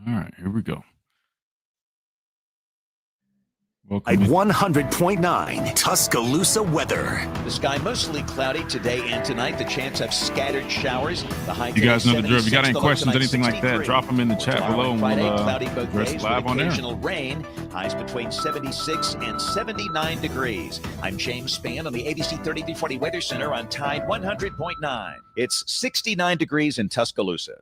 All right, here we go. At 100.9 Tuscaloosa weather. The sky mostly cloudy today and tonight. The chance of scattered showers. The high you guys know the drill. If you got any tonight, questions, anything 63. like that, drop them in the chat below, and Friday, we'll cloudy both address days live with on air. occasional rain. Highs between 76 and 79 degrees. I'm James Spann on the ABC 3340 Weather Center on Tide 100.9. It's 69 degrees in Tuscaloosa.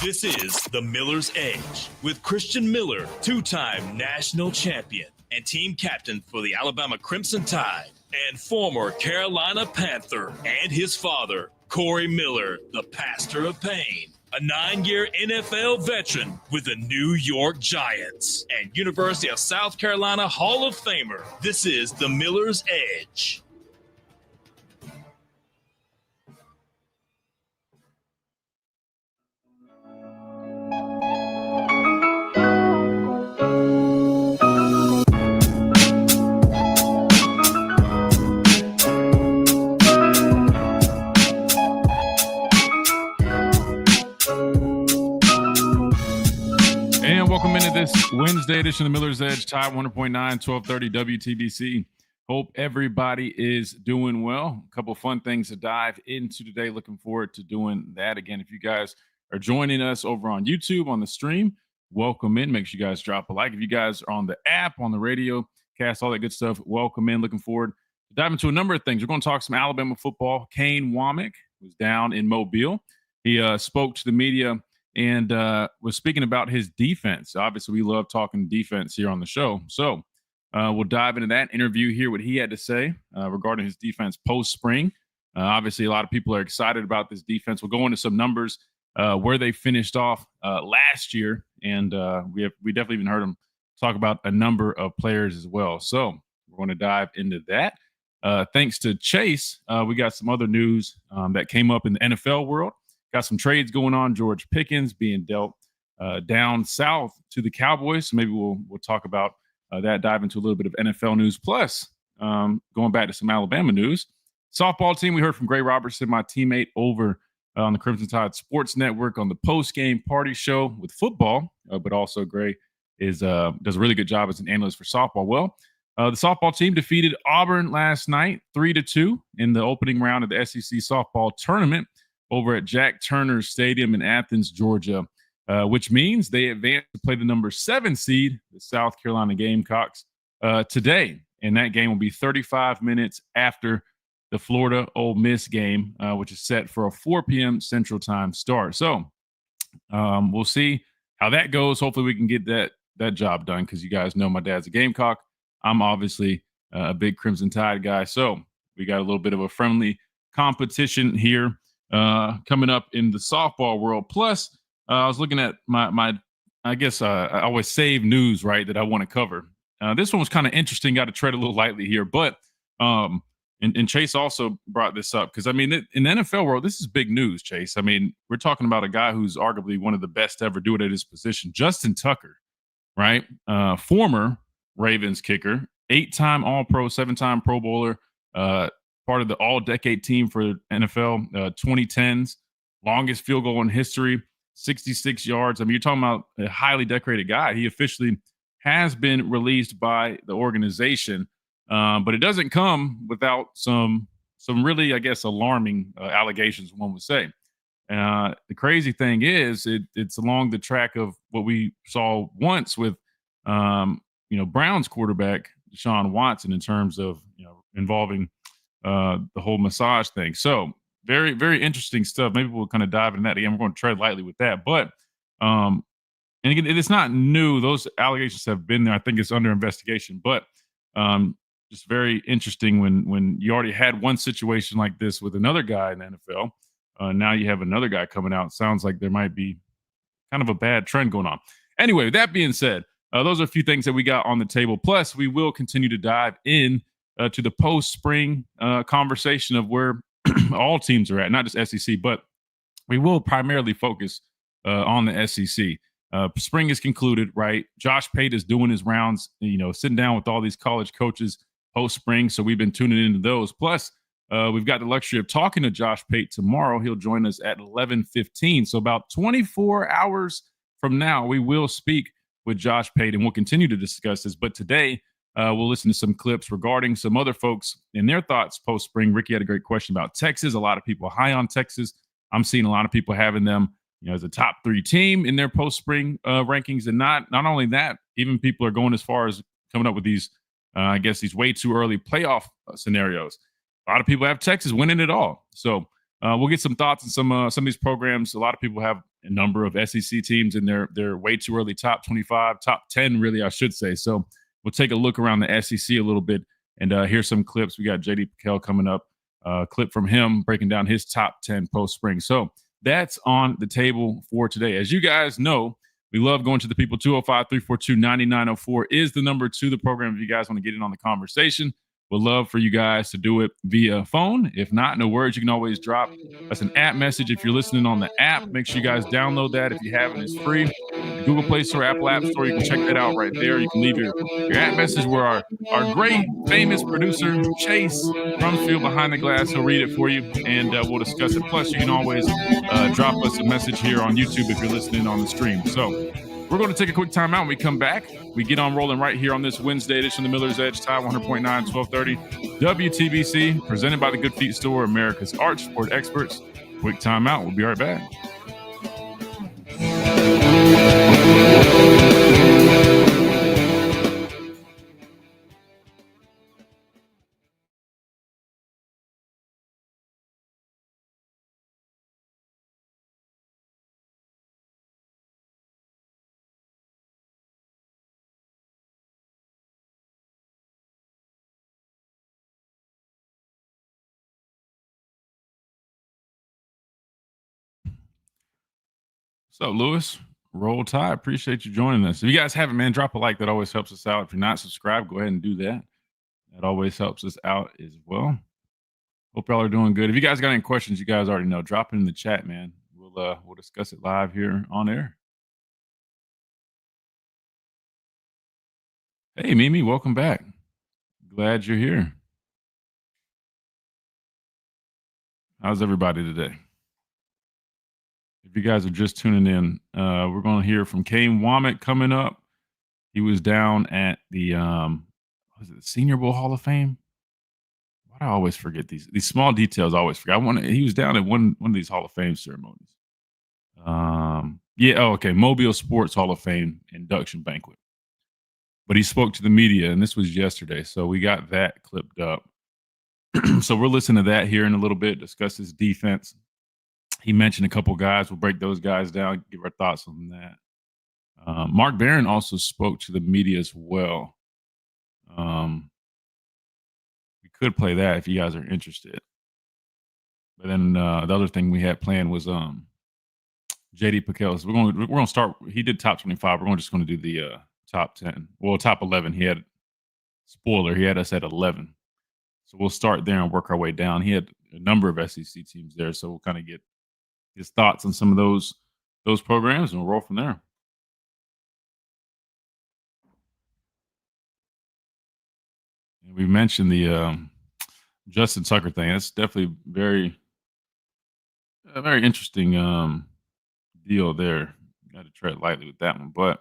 This is The Miller's Edge with Christian Miller, two-time national champion and team captain for the Alabama Crimson Tide, and former Carolina Panther, and his father, Corey Miller, the pastor of pain, a 9-year NFL veteran with the New York Giants, and University of South Carolina Hall of Famer. This is The Miller's Edge. And welcome into this Wednesday edition of the Miller's Edge, Tide 100.9, 1230 WTBC. Hope everybody is doing well. A couple fun things to dive into today. Looking forward to doing that. Again, if you guys are joining us over on YouTube on the stream, welcome in. Make sure you guys drop a like. If you guys are on the app, on the radio, cast, all that good stuff, welcome in. Looking forward to dive into a number of things. We're going to talk some Alabama football. Kane Womack was down in Mobile. He spoke to the media and was speaking about his defense. Obviously, we love talking defense here on the show. So we'll dive into that interview, hear what he had to say regarding his defense post-spring. Obviously, a lot of people are excited about this defense. We'll go into some numbers where they finished off last year, and we definitely even heard him talk about a number of players as well. So we're going to dive into that. Thanks to Chase, we got some other news that came up in the NFL world. Got some trades going on. George Pickens being dealt down south to the Cowboys. So maybe we'll talk about that, dive into a little bit of NFL news. Plus, going back to some Alabama news. Softball team, we heard from Gray Robertson, my teammate over on the Crimson Tide Sports Network on the post-game party show with football. But also Gray does a really good job as an analyst for softball. Well, the softball team defeated Auburn last night 3-2 in the opening round of the SEC softball tournament over at Jack Turner Stadium in Athens, Georgia, which means they advance to play the number 7 seed, the South Carolina Gamecocks, today. And that game will be 35 minutes after the Florida Ole Miss game, which is set for a 4 p.m. Central Time start. So we'll see how that goes. Hopefully we can get that job done because you guys know my dad's a Gamecock. I'm obviously a big Crimson Tide guy. So we got a little bit of a friendly competition here coming up in the softball world. Plus, I was looking at my I guess I always save news, right, that I want to cover. This one was kind of interesting. Got to tread a little lightly here, but and Chase also brought this up because, I mean, in the NFL world, this is big news, Chase. I mean, we're talking about a guy who's arguably one of the best to ever do it at his position, Justin Tucker, right? Former Ravens kicker, 8-time All-Pro, 7-time Pro Bowler, part of the all-decade team for NFL 2010s, longest field goal in history, 66 yards. I mean, you're talking about a highly decorated guy. He officially has been released by the organization, but it doesn't come without some really, I guess, alarming allegations, one would say. The crazy thing is it's along the track of what we saw once with, Browns quarterback Deshaun Watson in terms of, involving the whole massage thing. So very, very interesting stuff. Maybe we'll kind of dive into that again. We're going to tread lightly with that, but and again, it's not new. Those allegations have been there. I think it's under investigation, but just very interesting when you already had one situation like this with another guy in the NFL. Now you have another guy coming out. Sounds like there might be kind of a bad trend going on. Anyway, that being said, those are a few things that we got on the table. Plus, we will continue to dive in to the post-spring conversation of where all teams are at, not just SEC, but we will primarily focus on the SEC. Spring is concluded, right? Josh Pate is doing his rounds, sitting down with all these college coaches post-spring, so we've been tuning into those. Plus, we've got the luxury of talking to Josh Pate tomorrow. He'll join us at 11:15, so about 24 hours from now, we will speak with Josh Pate, and we'll continue to discuss this. But today, we'll listen to some clips regarding some other folks and their thoughts post spring. Ricky had a great question about Texas. A lot of people high on Texas. I'm seeing a lot of people having them, as a top 3 team in their post spring rankings, and not only that, even people are going as far as coming up with these, I guess, these way too early playoff scenarios. A lot of people have Texas winning it all. So we'll get some thoughts on some of these programs. A lot of people have a number of SEC teams in their way too early top 25, top 10, really, I should say. So we'll take a look around the SEC a little bit and hear some clips. We got JD Piquel coming up, a clip from him breaking down his top 10 post spring. So that's on the table for today. As you guys know, we love going to the people. 205-342-9904 is the number to the program if you guys want to get in on the conversation. We'd love for you guys to do it via phone. If not, no worries. You can always drop us an app message if you're listening on the app. Make sure you guys download that. If you haven't, it's free. The Google Play Store, Apple App Store, you can check that out right there. You can leave your app message where our great, famous producer, Chase Rumsfield, behind the glass, he'll read it for you, and we'll discuss it. Plus, you can always drop us a message here on YouTube if you're listening on the stream. So we're going to take a quick time out. When we come back, we get on rolling right here on this Wednesday edition of the Miller's Edge, Tide 100.9, 1230 WTBC, presented by the Good Feet Store, America's Arch Sport Experts. Quick time out. We'll be right back. What's up, Lewis? Roll Tide. Appreciate you joining us. If you guys haven't, man, drop a like. That always helps us out. If you're not subscribed, go ahead and do that. That always helps us out as well. Hope y'all are doing good. If you guys got any questions, you guys already know. Drop it in the chat, man. We'll discuss it live here on air. Hey, Mimi, welcome back. Glad you're here. How's everybody today? If you guys are just tuning in, we're going to hear from Kane Womack coming up. He was down at the Senior Bowl Hall of Fame. Why do I always forget these small details? I always forget. He was down at one of these Hall of Fame ceremonies. Mobile Sports Hall of Fame induction banquet. But he spoke to the media, and this was yesterday, so we got that clipped up. So we're listening to that here in a little bit. Discuss his defense. He mentioned a couple guys. We'll break those guys down, give our thoughts on that. Mark Barron also spoke to the media as well. We could play that if you guys are interested. But then the other thing we had planned was JD Piquel. So we're going to start. He did top 25. We're just going to do the top 10. Well, top 11. He had us at 11. So we'll start there and work our way down. He had a number of SEC teams there, so we'll kind of get his thoughts on some of those programs, and we'll roll from there. And we mentioned the Justin Tucker thing. That's definitely very interesting deal there. Got to tread lightly with that one, but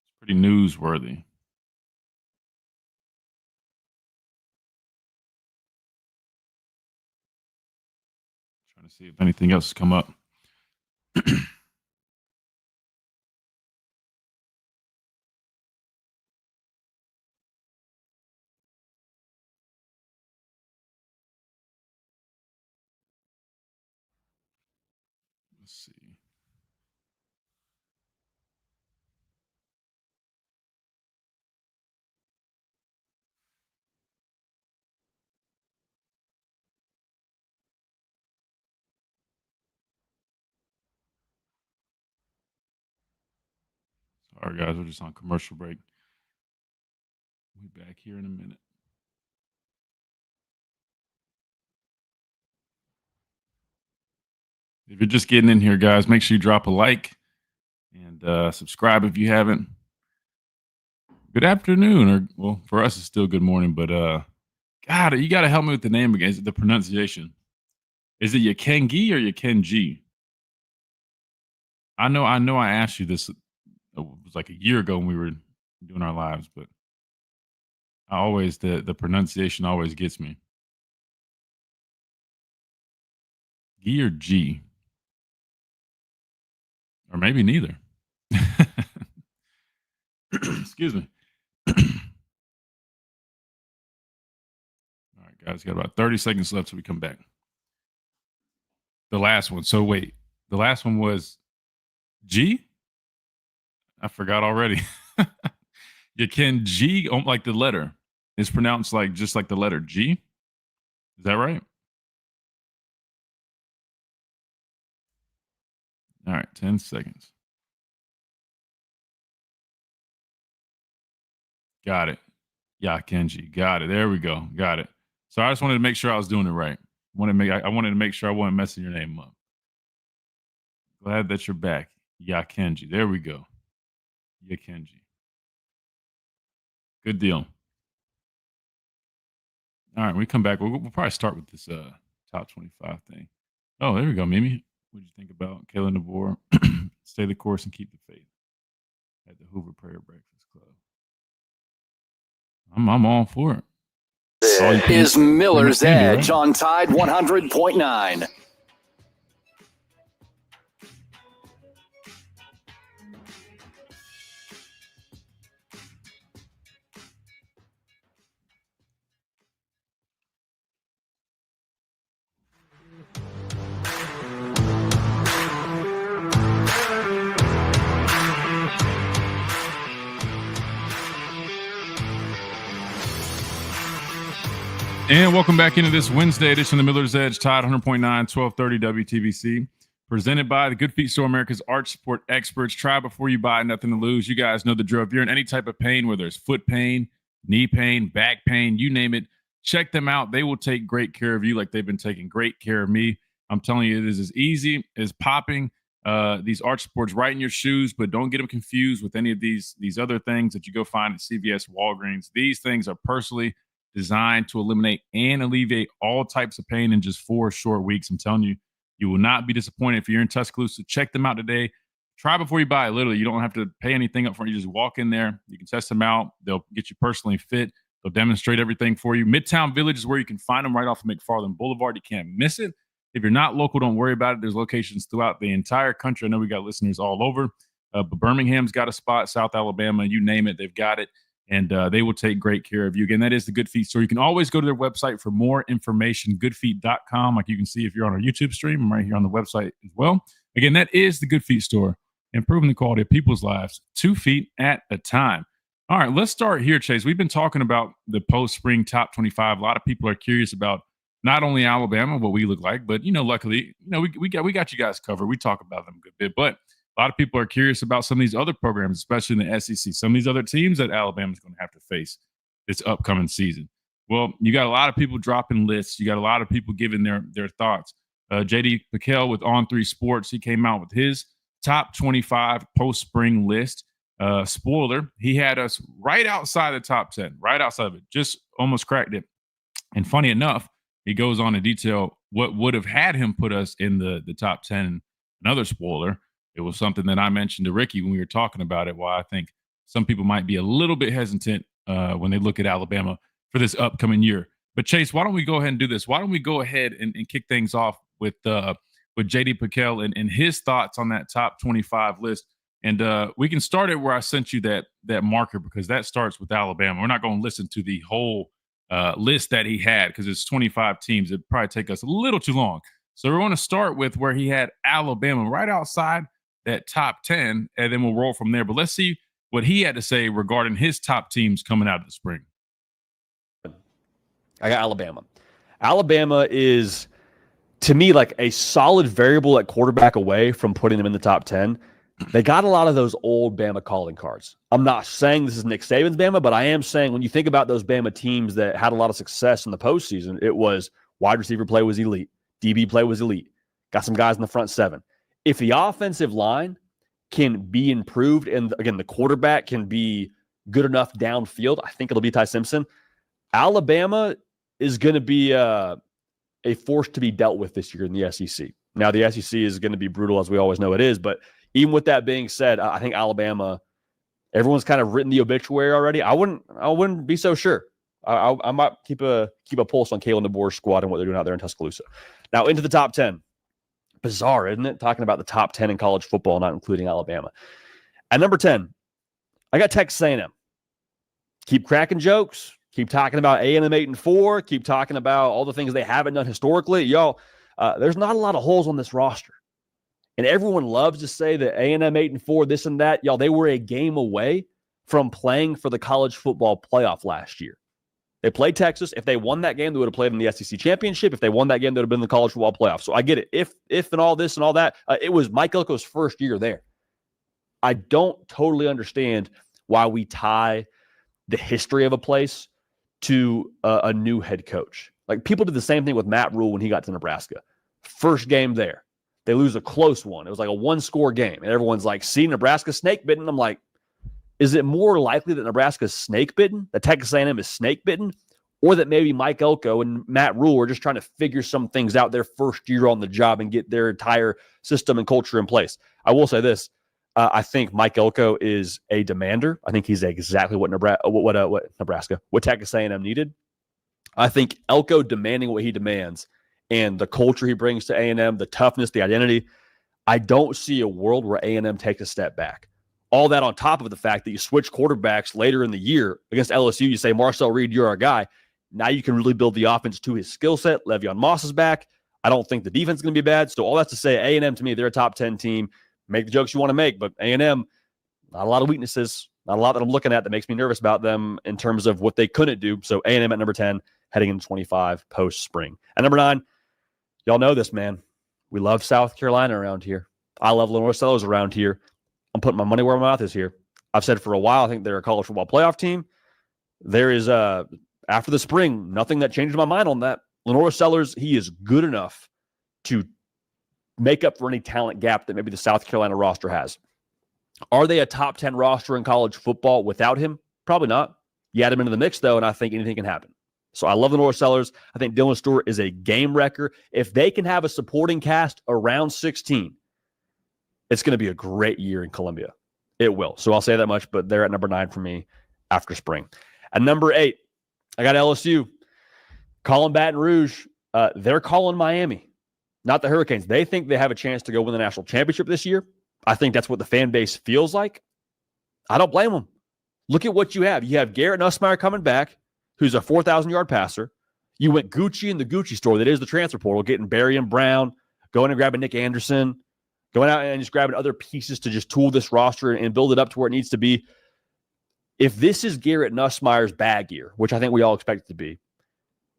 it's pretty newsworthy. Trying to see if anything else has come up. Let's see. Sorry, guys. We're just on commercial break. We'll be back here in a minute. If you're just getting in here, guys, make sure you drop a like and subscribe if you haven't. Good afternoon, or well, for us it's still good morning, but God, you got to help me with the name again. Is it the pronunciation? Is it Yakengi or Yakenji? I know I asked you this. It was like a year ago when we were doing our lives, but I always the pronunciation always gets me. G or G, or maybe neither. Excuse me. All right, guys, got about 30 seconds left till we come back. The last one. So wait, the last one was G? I forgot already. You can G, like the letter. It's pronounced like just like the letter G. Is that right? All right, 10 seconds. Got it. Yeah, Kenji. Got it. There we go. Got it. So I just wanted to make sure I was doing it right. I wanted to make sure I wasn't messing your name up. Glad that you're back. Yeah, Kenji. There we go. Yeah, Kenji. Good deal. All right, when we come back, we'll probably start with this top 25 thing. Oh, there we go, Mimi. What did you think about Kayla DeVore? Stay the course and keep the faith at the Hoover Prayer Breakfast Club. I'm all for it. This is Miller's Edge on Tide 100.9. And welcome back into this Wednesday edition of the Miller's Edge, Tide 100.9, 1230 WTBC. Presented by the Good Feet Store, America's arch support experts. Try before you buy, nothing to lose. You guys know the drill. If you're in any type of pain, whether it's foot pain, knee pain, back pain, you name it, check them out. They will take great care of you like they've been taking great care of me. I'm telling you, it is as easy as popping these arch supports right in your shoes, but don't get them confused with any of these other things that you go find at CVS, Walgreens. These things are personally designed to eliminate and alleviate all types of pain in just 4 short weeks. I'm telling you, you will not be disappointed. If you're in Tuscaloosa, check them out today. Try before you buy. Literally, you don't have to pay anything up front. You just walk in there. You can test them out. They'll get you personally fit. They'll demonstrate everything for you. Midtown Village is where you can find them, right off of McFarland Boulevard. You can't miss it. If you're not local, don't worry about it. There's locations throughout the entire country. I know we got listeners all over. But Birmingham's got a spot, South Alabama, you name it, they've got it. And they will take great care of you. Again, that is the Good Feet store. You can always go to their website for more information, goodfeet.com. Like you can see if you're on our YouTube stream, I'm right here on the website as well. Again, that is the Good Feet store, improving the quality of people's lives 2 feet at a time. All right, let's start here, Chase. We've been talking about the post-spring top 25. A lot of people are curious about not only Alabama, what we look like, but, luckily, we got you guys covered. We talk about them a good bit, but a lot of people are curious about some of these other programs, especially in the SEC, some of these other teams that Alabama's going to have to face this upcoming season. Well, you got a lot of people dropping lists. You got a lot of people giving their thoughts. JD Piquel with On3 Sports, he came out with his top 25 post-spring list. Spoiler, he had us right outside the top 10, right outside of it, just almost cracked it. And funny enough, he goes on to detail what would have had him put us in the top 10. Another spoiler. It was something that I mentioned to Ricky when we were talking about it, why I think some people might be a little bit hesitant when they look at Alabama for this upcoming year. But Chase, why don't we go ahead and do this? Why don't we go ahead and kick things off with JD Piquel and his thoughts on that top 25 list. And we can start it where I sent you that marker, because that starts with Alabama. We're not going to listen to the whole list that he had because it's 25 teams. It'd probably take us a little too long. So we're going to start with where he had Alabama right outside that top 10, and then we'll roll from there. But let's see what he had to say regarding his top teams coming out of the spring. I got Alabama. Alabama is, to me, like a solid variable at quarterback away from putting them in the top 10. They got a lot of those old Bama calling cards. I'm not saying this is Nick Saban's Bama, but I am saying when you think about those Bama teams that had a lot of success in the postseason, it was wide receiver play was elite. DB play was elite. Got some guys in the front seven. If the offensive line can be improved, and again, the quarterback can be good enough downfield, I think it'll be Ty Simpson. Alabama is going to be a force to be dealt with this year in the SEC. Now, the SEC is going to be brutal, as we always know it is, but even with that being said, I think Alabama, everyone's kind of written the obituary already. I wouldn't be so sure. I might keep a pulse on Kalen DeBoer's squad and what they're doing out there in Tuscaloosa. Now into the top 10. Bizarre, isn't it? Talking about the top 10 in college football, not including Alabama. At number 10, I got Texas A&M. Keep cracking jokes. Keep talking about A&M 8-4. Keep talking about all the things they haven't done historically. Y'all, there's not a lot of holes on this roster. And everyone loves to say that A&M 8-4, this and that. Y'all, they were a game away from playing for the college football playoff last year. They played Texas. If they won that game, they would have played in the SEC championship. If they won that game, they would have been in the college football playoff. So I get it. If and all this and all that, it was Mike Elko's first year there. I don't totally understand why we tie the history of a place to a new head coach. Like, people did the same thing with Matt Rule when he got to Nebraska. First game there. They lose a close one. It was like a one-score game. And everyone's like, see, Nebraska snake-bitten. I'm like, is it more likely that Nebraska's snake-bitten, that Texas A&M is snake-bitten, or that maybe Mike Elko and Matt Rule are just trying to figure some things out their first year on the job and get their entire system and culture in place? I will say this. I think Mike Elko is a demander. I think he's exactly what Texas A&M needed. I think Elko demanding what he demands and the culture he brings to A&M, the toughness, the identity, I don't see a world where A&M takes a step back. All that on top of the fact that you switch quarterbacks later in the year against LSU. You say, Marcel Reed, you're our guy. Now you can really build the offense to his skill set. Le'Veon Moss is back. I don't think the defense is going to be bad. So all that's to say, A&M, to me, they're a top 10 team. Make the jokes you want to make, but A&M, not a lot of weaknesses. Not a lot that I'm looking at that makes me nervous about them in terms of what they couldn't do. So A&M at number 10, heading into 25 post-spring. At number 9, y'all know this, man. We love South Carolina around here. I love Lenore Sellers around here. I'm putting my money where my mouth is here. I've said for a while, I think they're a college football playoff team. There is, after the spring, nothing that changed my mind on that. Lenore Sellers, he is good enough to make up for any talent gap that maybe the South Carolina roster has. Are they a top 10 roster in college football without him? Probably not. You add him into the mix, though, and I think anything can happen. So I love the Lenore Sellers. I think Dylan Stewart is a game wrecker. If they can have a supporting cast around 16, it's going to be a great year in Columbia. It will. So I'll say that much, but they're at number 9 for me after spring. At number 8, I got LSU. Calling Baton Rouge. They're calling Miami, not the Hurricanes. They think they have a chance to go win the national championship this year. I think that's what the fan base feels like. I don't blame them. Look at what you have. You have Garrett Nussmeier coming back, who's a 4,000-yard passer. You went Gucci in the Gucci store that is the transfer portal, getting Barry and Brown, going and grabbing Nick Anderson, going out and just grabbing other pieces to just tool this roster and build it up to where it needs to be. If this is Garrett Nussmeier's bag year, which I think we all expect it to be,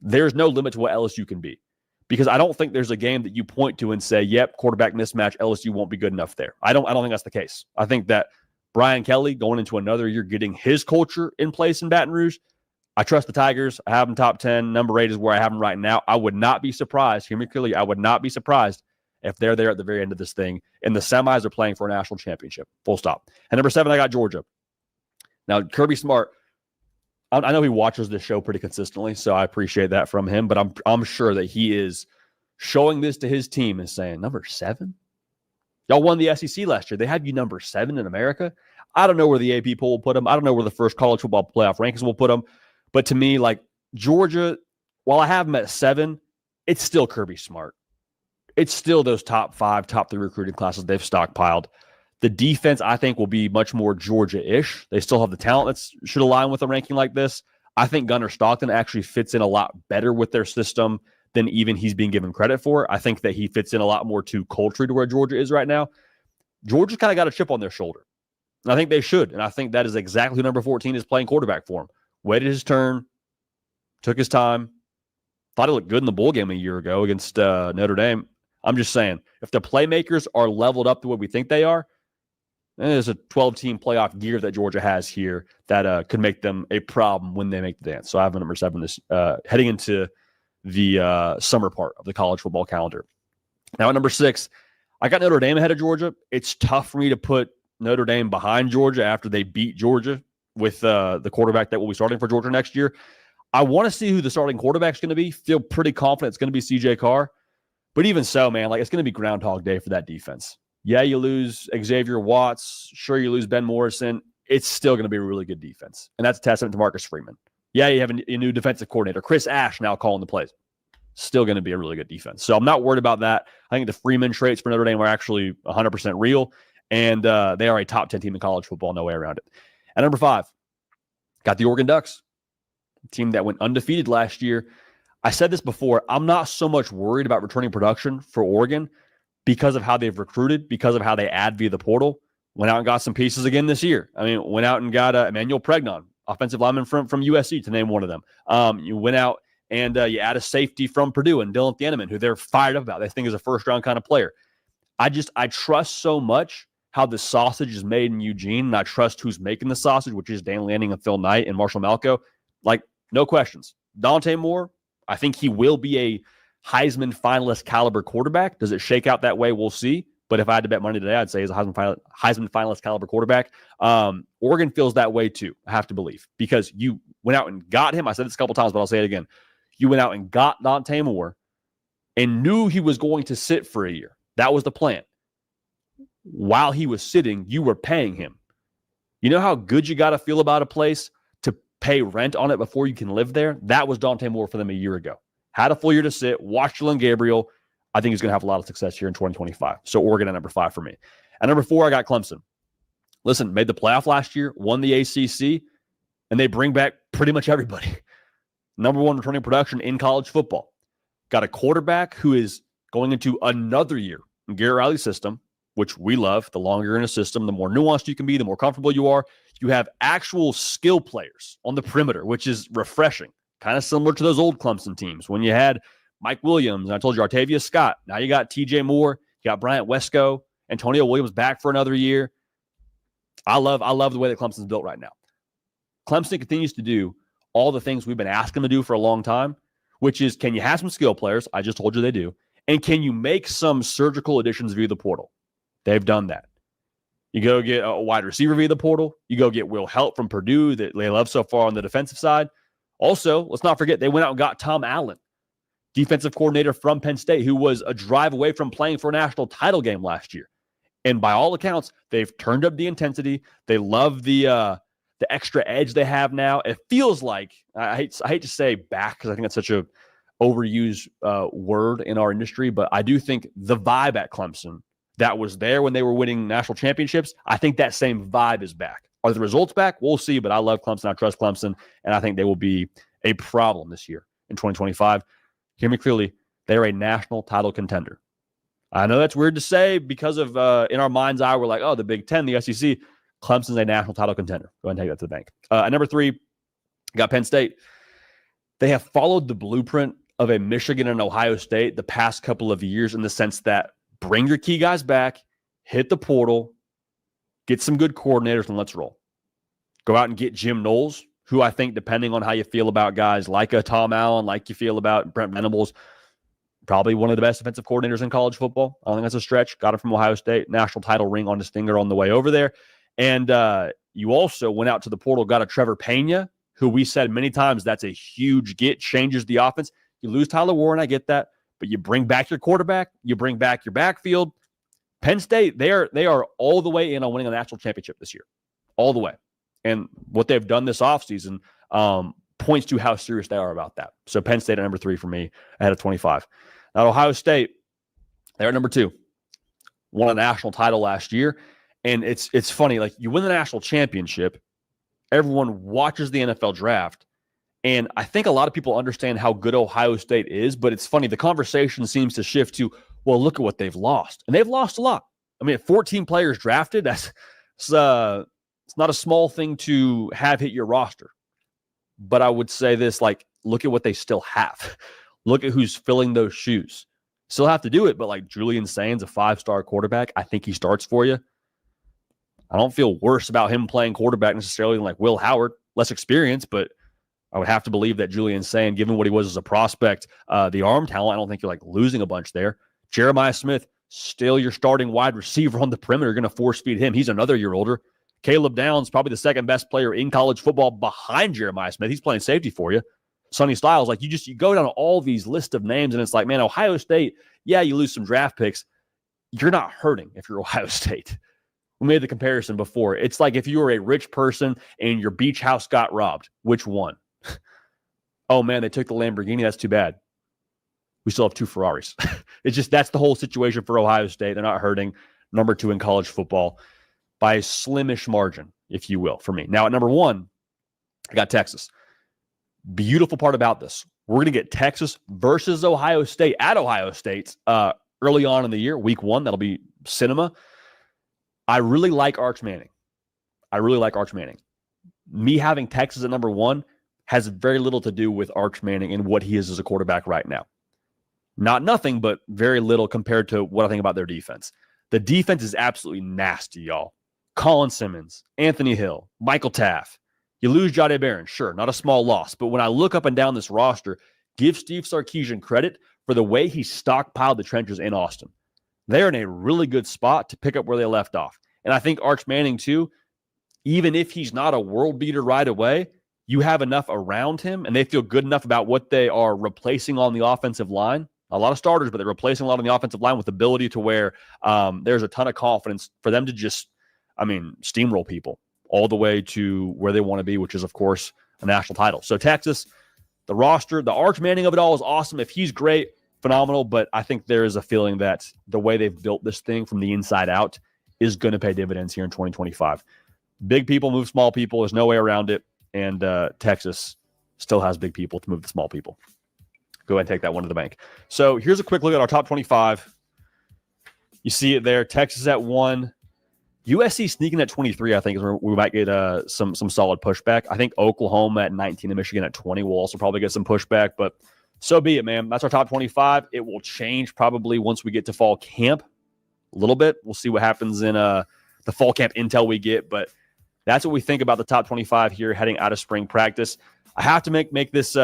there's no limit to what LSU can be. Because I don't think there's a game that you point to and say, yep, quarterback mismatch, LSU won't be good enough there. I don't think that's the case. I think that Brian Kelly going into another year, getting his culture in place in Baton Rouge, I trust the Tigers. I have them top 10. Number 8 is where I have them right now. I would not be surprised, hear me clearly, I would not be surprised if they're there at the very end of this thing and the semis are playing for a national championship. Full stop. And number 7, I got Georgia. Now, Kirby Smart, I know he watches this show pretty consistently, so I appreciate that from him, but I'm sure that he is showing this to his team and saying, number 7? Y'all won the SEC last year. They have you number 7 in America. I don't know where the AP poll will put them. I don't know where the first college football playoff rankings will put them. But to me, like, Georgia, while I have them at 7, it's still Kirby Smart. It's still those top 5, top 3 recruiting classes they've stockpiled. The defense, I think, will be much more Georgia-ish. They still have the talent that should align with a ranking like this. I think Gunnar Stockton actually fits in a lot better with their system than even he's being given credit for. I think that he fits in a lot more to culture to where Georgia is right now. Georgia's kind of got a chip on their shoulder. And I think they should. And I think that is exactly who number 14 is playing quarterback for him. Waited his turn, took his time. Thought he looked good in the bowl game a year ago against Notre Dame. I'm just saying, if the playmakers are leveled up to what we think they are, there's a 12-team playoff gear that Georgia has here that could make them a problem when they make the dance. So I have a number 7 this heading into the summer part of the college football calendar. Now at number 6, I got Notre Dame ahead of Georgia. It's tough for me to put Notre Dame behind Georgia after they beat Georgia with the quarterback that will be starting for Georgia next year. I want to see who the starting quarterback is going to be. Feel pretty confident it's going to be CJ Carr. But even so, man, like, it's going to be Groundhog Day for that defense. Yeah, you lose Xavier Watts. Sure, you lose Ben Morrison. It's still going to be a really good defense. And that's a testament to Marcus Freeman. Yeah, you have a new defensive coordinator, Chris Ash, now calling the plays. Still going to be a really good defense. So I'm not worried about that. I think the Freeman traits for Notre Dame are actually 100% real, and they are a top 10 team in college football, no way around it. At number 5, got the Oregon Ducks, a team that went undefeated last year. I said this before. I'm not so much worried about returning production for Oregon because of how they've recruited, because of how they add via the portal. Went out and got some pieces again this year. I mean, went out and got Emmanuel Pregnon, offensive lineman from USC, to name one of them. You went out and you add a safety from Purdue and Dylan Thieneman, who they're fired up about. They think is a first-round kind of player. I trust so much how the sausage is made in Eugene, and I trust who's making the sausage, which is Dan Lanning and Phil Knight and Marshall Malco. Like, no questions. Dante Moore, I think he will be a Heisman finalist caliber quarterback. Does it shake out that way? We'll see. But if I had to bet money today, I'd say he's a Heisman finalist caliber quarterback. Oregon feels that way too, I have to believe, because you went out and got him. I said this a couple times, but I'll say it again. You went out and got Dante Moore and knew he was going to sit for a year. That was the plan. While he was sitting, you were paying him. You know how good you got to feel about a place to pay rent on it before you can live there? That was Dante Moore for them a year ago. Had a full year to sit, watched Jalen Gabriel. I think he's going to have a lot of success here in 2025. So Oregon at number 5 for me. At number 4, I got Clemson. Listen, made the playoff last year, won the ACC, and they bring back pretty much everybody. Number 1 returning production in college football. Got a quarterback who is going into another year in Garrett Riley's system, which we love. The longer you're in a system, the more nuanced you can be, the more comfortable you are. You have actual skill players on the perimeter, which is refreshing. Kind of similar to those old Clemson teams when you had Mike Williams, and I told you Artavius Scott. Now you got TJ Moore, you got Bryant Wesco, Antonio Williams back for another year. I love the way that Clemson's built right now. Clemson continues to do all the things we've been asking them to do for a long time, which is, can you have some skill players? I just told you they do. And can you make some surgical additions via the portal? They've done that. You go get a wide receiver via the portal. You go get Will Help from Purdue that they love so far on the defensive side. Also, let's not forget, they went out and got Tom Allen, defensive coordinator from Penn State, who was a drive away from playing for a national title game last year. And by all accounts, they've turned up the intensity. They love the extra edge they have now. It feels like, I hate to say back, because I think that's such a overused word in our industry, but I do think the vibe at Clemson that was there when they were winning national championships, I think that same vibe is back. Are the results back? We'll see, but I love Clemson. I trust Clemson, and I think they will be a problem this year in 2025. Hear me clearly. They're a national title contender. I know that's weird to say because of, in our mind's eye, we're like, oh, the Big Ten, the SEC. Clemson's a national title contender. Go ahead and take that to the bank. At number 3, got Penn State. They have followed the blueprint of a Michigan and Ohio State the past couple of years in the sense that bring your key guys back, hit the portal, get some good coordinators, and let's roll. Go out and get Jim Knowles, who I think, depending on how you feel about guys like a Tom Allen, like you feel about Brent Venables, probably one of the best defensive coordinators in college football. I don't think that's a stretch. Got him from Ohio State, national title ring on his finger on the way over there. And you also went out to the portal, got a Trevor Pena, who we said many times that's a huge get, changes the offense. You lose Tyler Warren, I get that, but you bring back your quarterback, you bring back your backfield. Penn State, they are all the way in on winning a national championship this year, all the way. And what they've done this offseason points to how serious they are about that. So Penn State at number 3 for me, ahead of 25. Now, Ohio State, they're at number 2. Won a national title last year. And it's funny, like you win the national championship, everyone watches the NFL draft, and I think a lot of people understand how good Ohio State is, but it's funny, the conversation seems to shift to, well, look at what they've lost. And they've lost a lot. I mean, 14 players drafted, it's not a small thing to have hit your roster. But I would say this, like, look at what they still have. Look at who's filling those shoes. Still have to do it, but like Julian Sainz, a 5-star quarterback, I think he starts for you. I don't feel worse about him playing quarterback necessarily than like Will Howard, less experience, but I would have to believe that Julian Sainz, given what he was as a prospect, the arm talent, I don't think you're like losing a bunch there. Jeremiah Smith, still your starting wide receiver on the perimeter. You're going to force feed him. He's another year older. Caleb Downs, probably the second best player in college football behind Jeremiah Smith. He's playing safety for you. Sonny Styles, like you go down all these list of names, and it's like, man, Ohio State, yeah, you lose some draft picks. you're not hurting if you're Ohio State. We made the comparison before. It's like if you were a rich person and your beach house got robbed. Which one? Oh, man, they took the Lamborghini. That's too bad. We still have 2 Ferraris. It's just that's the whole situation for Ohio State. They're not hurting. Number 2 in college football by a slimish margin, if you will, for me. Now, at number 1, I got Texas. Beautiful part about this, we're going to get Texas versus Ohio State at Ohio State early on in the year, week 1. That'll be cinema. I really like Arch Manning. Me having Texas at number 1 has very little to do with Arch Manning and what he is as a quarterback right now. Not nothing, but very little compared to what I think about their defense. The defense is absolutely nasty, y'all. Colin Simmons, Anthony Hill, Michael Taft. You lose Jahdae Barron, sure, not a small loss. But when I look up and down this roster, give Steve Sarkisian credit for the way he stockpiled the trenches in Austin. They're in a really good spot to pick up where they left off. And I think Arch Manning, too, even if he's not a world beater right away, you have enough around him, and they feel good enough about what they are replacing on the offensive line. A lot of starters, but they're replacing a lot on the offensive line with ability to where there's a ton of confidence for them to just, steamroll people all the way to where they want to be, which is, of course, a national title. So Texas, the roster, the Arch Manning of it all is awesome. If he's great, phenomenal, but I think there is a feeling that the way they've built this thing from the inside out is going to pay dividends here in 2025. Big people move small people. There's no way around it. And Texas still has big people to move the small people. Go ahead and take that one to the bank. So here's a quick look at our top 25. You see it there. Texas at 1. USC sneaking at 23, I think, is where we might get some solid pushback. I think Oklahoma at 19 and Michigan at 20 will also probably get some pushback, but so be it, man. That's our top 25. It will change probably once we get to fall camp a little bit. We'll see what happens in the fall camp intel we get, but that's what we think about the top 25 here heading out of spring practice. I have to make this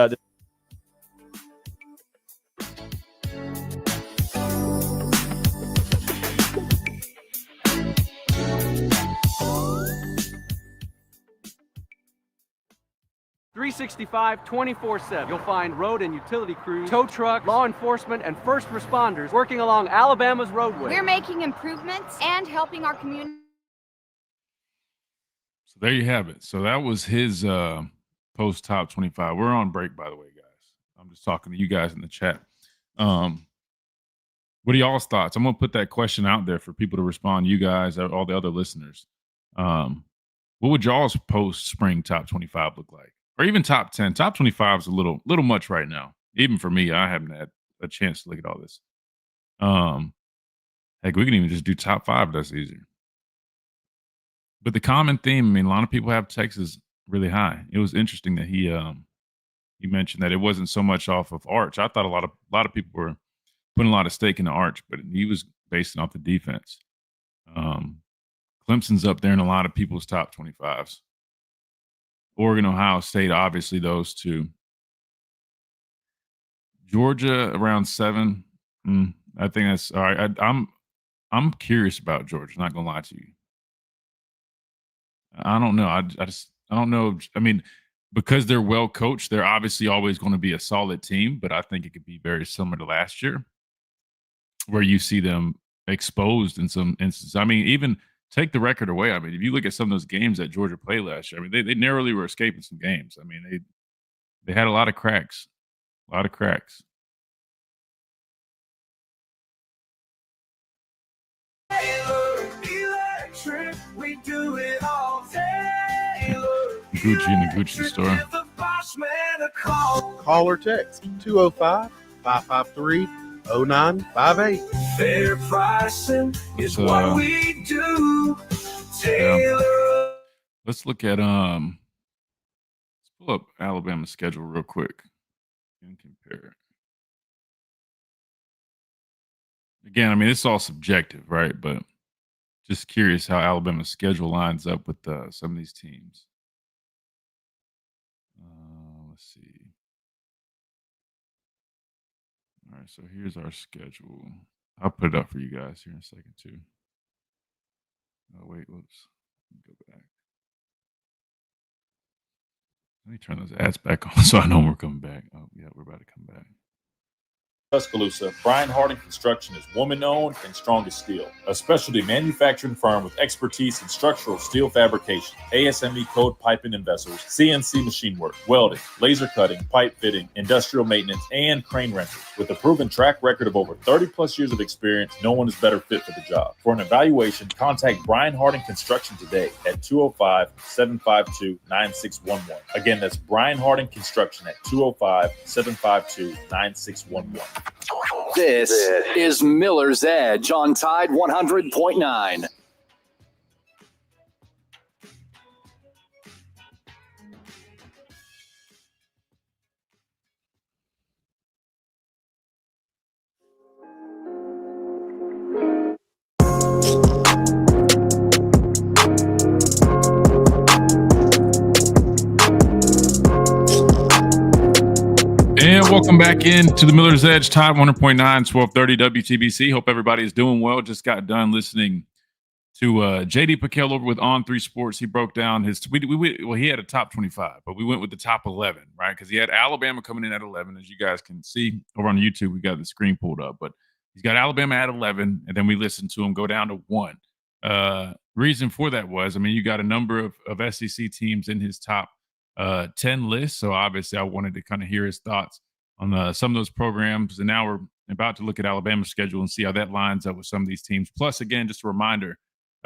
365, 24/7. You'll find road and utility crews, tow trucks, law enforcement, and first responders working along Alabama's roadway. We're making improvements and helping our community. So there you have it. So that was his post top 25. We're on break, by the way, guys. I'm just talking to you guys in the chat. What are y'all's thoughts? I'm going to put that question out there for people to respond, you guys, all the other listeners. What would y'all's post spring top 25 look like? Or even top 10. Top 25 is a little much right now. Even for me, I haven't had a chance to look at all this. Heck, we can even just do top 5 if that's easier. But the common theme, a lot of people have Texas really high. It was interesting that he mentioned that it wasn't so much off of Arch. I thought a lot of people were putting a lot of stake in the Arch, but he was basing off the defense. Clemson's up there in a lot of people's top 25s. Oregon, Ohio State, obviously those two. Georgia around 7. I think that's all right. I'm curious about Georgia. Not gonna lie to you. I don't know. I don't know. Because they're well coached, they're obviously always going to be a solid team. But I think it could be very similar to last year, where you see them exposed in some instances. Even take the record away. If you look at some of those games that Georgia played last year, they narrowly were escaping some games. They had a lot of cracks. Electric, we do it all day. Gucci in the Gucci store. Call or text 205-553-0958. Fair pricing is what we do. Taylor. Yeah. Let's look at let's pull up Alabama's schedule real quick and compare it. Again, it's all subjective, right? But just curious how Alabama's schedule lines up with some of these teams. Let's see. All right, so here's our schedule. I'll put it up for you guys here in a second, too. Oh, wait, whoops. Go back. Let me turn those ads back on so I know we're coming back. Oh, yeah, we're about to come back. Tuscaloosa, Brian Harding Construction is woman-owned and strong as steel. A specialty manufacturing firm with expertise in structural steel fabrication, ASME code piping and vessels, CNC machine work, welding, laser cutting, pipe fitting, industrial maintenance, and crane rentals. With a proven track record of over 30-plus years of experience, no one is better fit for the job. For an evaluation, contact Brian Harding Construction today at 205-752-9611. Again, that's Brian Harding Construction at 205-752-9611. This is Miller's Edge on Tide 100.9. And welcome back into the Miller's Edge, Tide 100.9, 1230 WTBC. Hope everybody is doing well. Just got done listening to JD Piquel over with On 3 Sports. He broke down his he had a top 25, but we went with the top 11, right? Because he had Alabama coming in at 11, as you guys can see over on YouTube. We got the screen pulled up, but he's got Alabama at 11, and then we listened to him go down to 1. Reason for that was, I mean, you got a number of SEC teams in his top 10 list. So obviously I wanted to kind of hear his thoughts on some of those programs. And now we're about to look at Alabama's schedule and see how that lines up with some of these teams. Plus, again, just a reminder,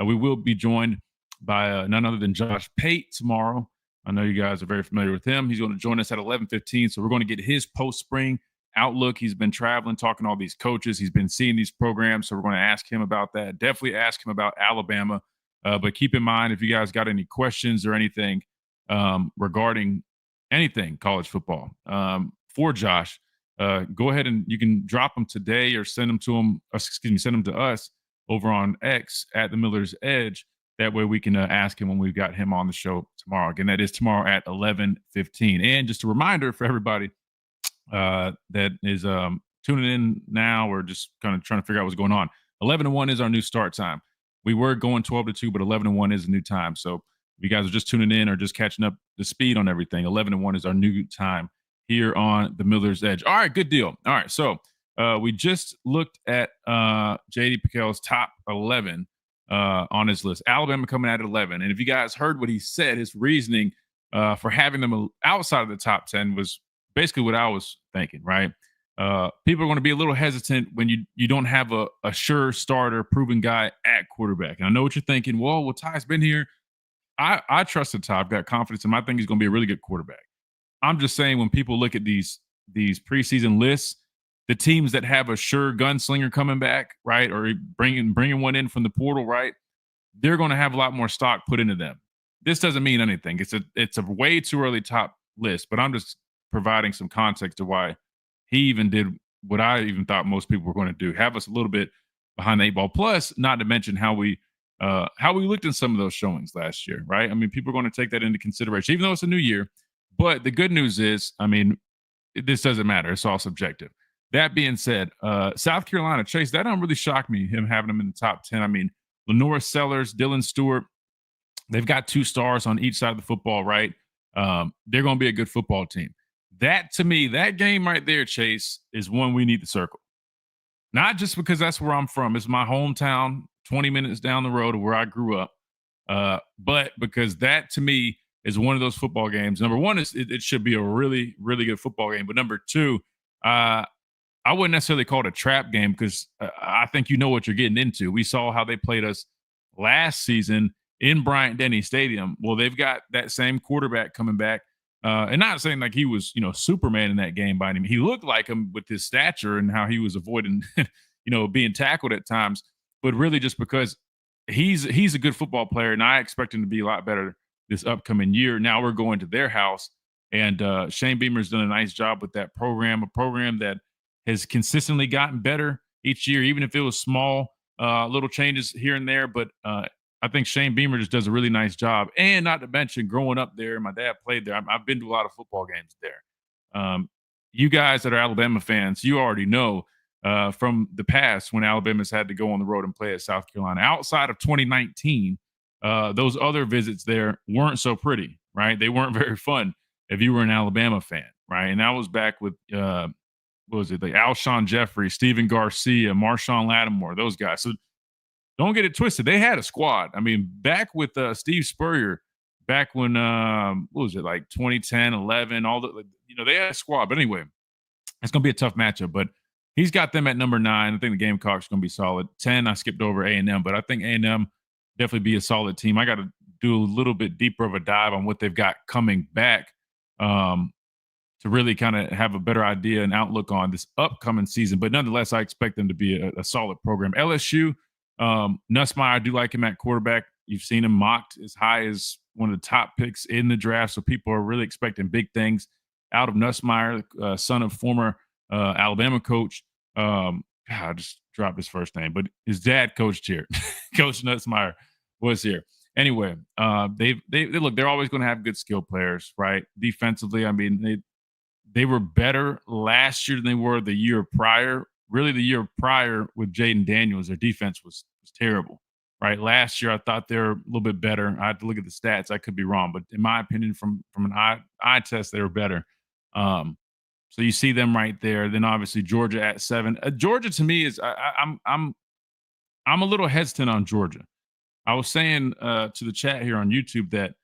we will be joined by none other than Josh Pate tomorrow. I know you guys are very familiar with him. He's going to join us at 11:15. So we're going to get his post-spring outlook. He's been traveling, talking to all these coaches. He's been seeing these programs. So we're going to ask him about that. Definitely ask him about Alabama. But keep in mind, if you guys got any questions or anything regarding anything college football for Josh, go ahead and you can drop them today or send them to him. Send them to us over on X at the Miller's Edge. That way we can ask him when we've got him on the show tomorrow. Again, that is tomorrow at 11:15. And just a reminder for everybody that is tuning in now or just kind of trying to figure out what's going on. 11-1 is our new start time. We were going 12-2, but 11-1 is a new time. So if you guys are just tuning in or just catching up the speed on everything, 11-1 is our new time here on the Miller's Edge. All right, good deal. All right, so we just looked at J.D. Piquel's top 11 on his list. Alabama coming out at 11. And if you guys heard what he said, his reasoning for having them outside of the top 10 was basically what I was thinking, right? People are going to be a little hesitant when you don't have a sure starter, proven guy at quarterback. And I know what you're thinking. Well, Ty's been here. I trusted Ty. I've got confidence in him. I think he's going to be a really good quarterback. I'm just saying when people look at these preseason lists, the teams that have a sure gunslinger coming back, right, or bringing one in from the portal, right, they're going to have a lot more stock put into them. This doesn't mean anything. It's a way too early top list, but I'm just providing some context to why he even did what I even thought most people were going to do, have us a little bit behind the eight ball. Plus, not to mention how we looked in some of those showings last year, right? I mean, people are going to take that into consideration, even though it's a new year. But the good news is, I mean, this doesn't matter. It's all subjective. That being said, South Carolina, Chase, that don't really shock me, him having them in the top 10. I mean, Lenora Sellers, Dylan Stewart, they've got 2 stars on each side of the football, right? They're going to be a good football team. That, to me, that game right there, Chase, is one we need to circle. Not just because that's where I'm from. It's my hometown, 20 minutes down the road of where I grew up. But because that, to me, is one of those football games. Number one, it should be a really, really good football game. But number two, I wouldn't necessarily call it a trap game because I think you know what you're getting into. We saw how they played us last season in Bryant-Denny Stadium. Well, they've got that same quarterback coming back. And not saying like he was, Superman in that game by any means. He looked like him with his stature and how he was avoiding, being tackled at times. But really just because he's a good football player, and I expect him to be a lot better this upcoming year. Now we're going to their house, and Shane Beamer's done a nice job with that program, a program that has consistently gotten better each year, even if it was small little changes here and there. But I think Shane Beamer just does a really nice job. And not to mention, growing up there, my dad played there. I've been to a lot of football games there. You guys that are Alabama fans, you already know from the past when Alabama's had to go on the road and play at South Carolina. Outside of 2019, those other visits there weren't so pretty, right? They weren't very fun if you were an Alabama fan, right? And that was back with what was it? Like Alshon Jeffrey, Steven Garcia, Marshawn Lattimore, those guys. So don't get it twisted. They had a squad. I mean, back with Steve Spurrier, back when, what was it, like 2010, 11, all the, they had a squad. But anyway, it's going to be a tough matchup. But he's got them at number 9. I think the Gamecocks are going to be solid. 10, I skipped over A&M, but I think A&M definitely be a solid team. I got to do a little bit deeper of a dive on what they've got coming back to really kind of have a better idea and outlook on this upcoming season. But nonetheless, I expect them to be a solid program. LSU, Nussmeier, I do like him at quarterback. You've seen him mocked as high as one of the top picks in the draft, so people are really expecting big things out of Nussmeier, son of former Alabama coach. I just dropped his first name, but his dad coached here. Coach Nussmeier was here. Anyway, they look, they're always going to have good skill players, right? Defensively, I mean, they were better last year than they were the year prior. Really, the year prior with Jaden Daniels, their defense was terrible, right? Last year, I thought they were a little bit better. I had to look at the stats. I could be wrong, but in my opinion, from an eye test, they were better. So you see them right there. Then obviously Georgia at 7. Georgia to me is I'm a little hesitant on Georgia. I was saying to the chat here on YouTube that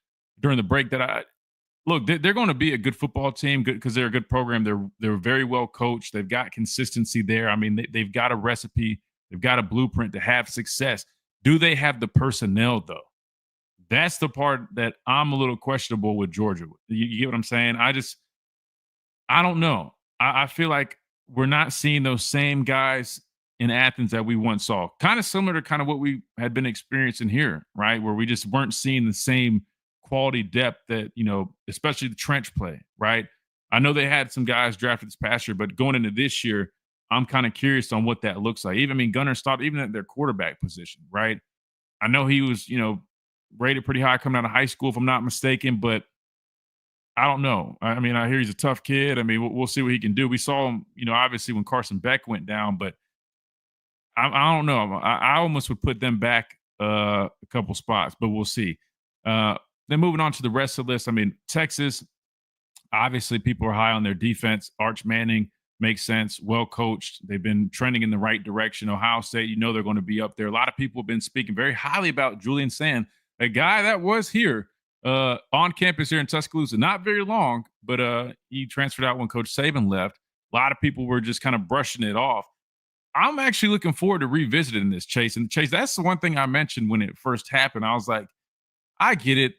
during the break that they're going to be a good football team, good because they're a good program. They're very well coached. They've got consistency there. I mean, they've got a recipe. They've got a blueprint to have success. Do they have the personnel though? That's the part that I'm a little questionable with Georgia. You get what I'm saying? I don't know. I feel like we're not seeing those same guys in Athens that we once saw. Kind of similar to kind of what we had been experiencing here, right? Where we just weren't seeing the same quality depth that, especially the trench play, right? I know they had some guys drafted this past year, but going into this year, I'm kind of curious on what that looks like. Gunnar Stott, even at their quarterback position, right? I know he was, rated pretty high coming out of high school, if I'm not mistaken, but I don't know. I mean, I hear he's a tough kid. I mean, we'll see what he can do. We saw him, obviously when Carson Beck went down, but I don't know. I almost would put them back a couple spots, but we'll see. Then moving on to the rest of the list. I mean, Texas, obviously people are high on their defense. Arch Manning makes sense. Well coached. They've been trending in the right direction. Ohio State, they're going to be up there. A lot of people have been speaking very highly about Julian Sand, a guy that was here on campus here in Tuscaloosa. Not very long, but he transferred out when Coach Saban left. A lot of people were just kind of brushing it off. I'm actually looking forward to revisiting this, Chase. And Chase, that's the one thing I mentioned when it first happened. I was like, I get it.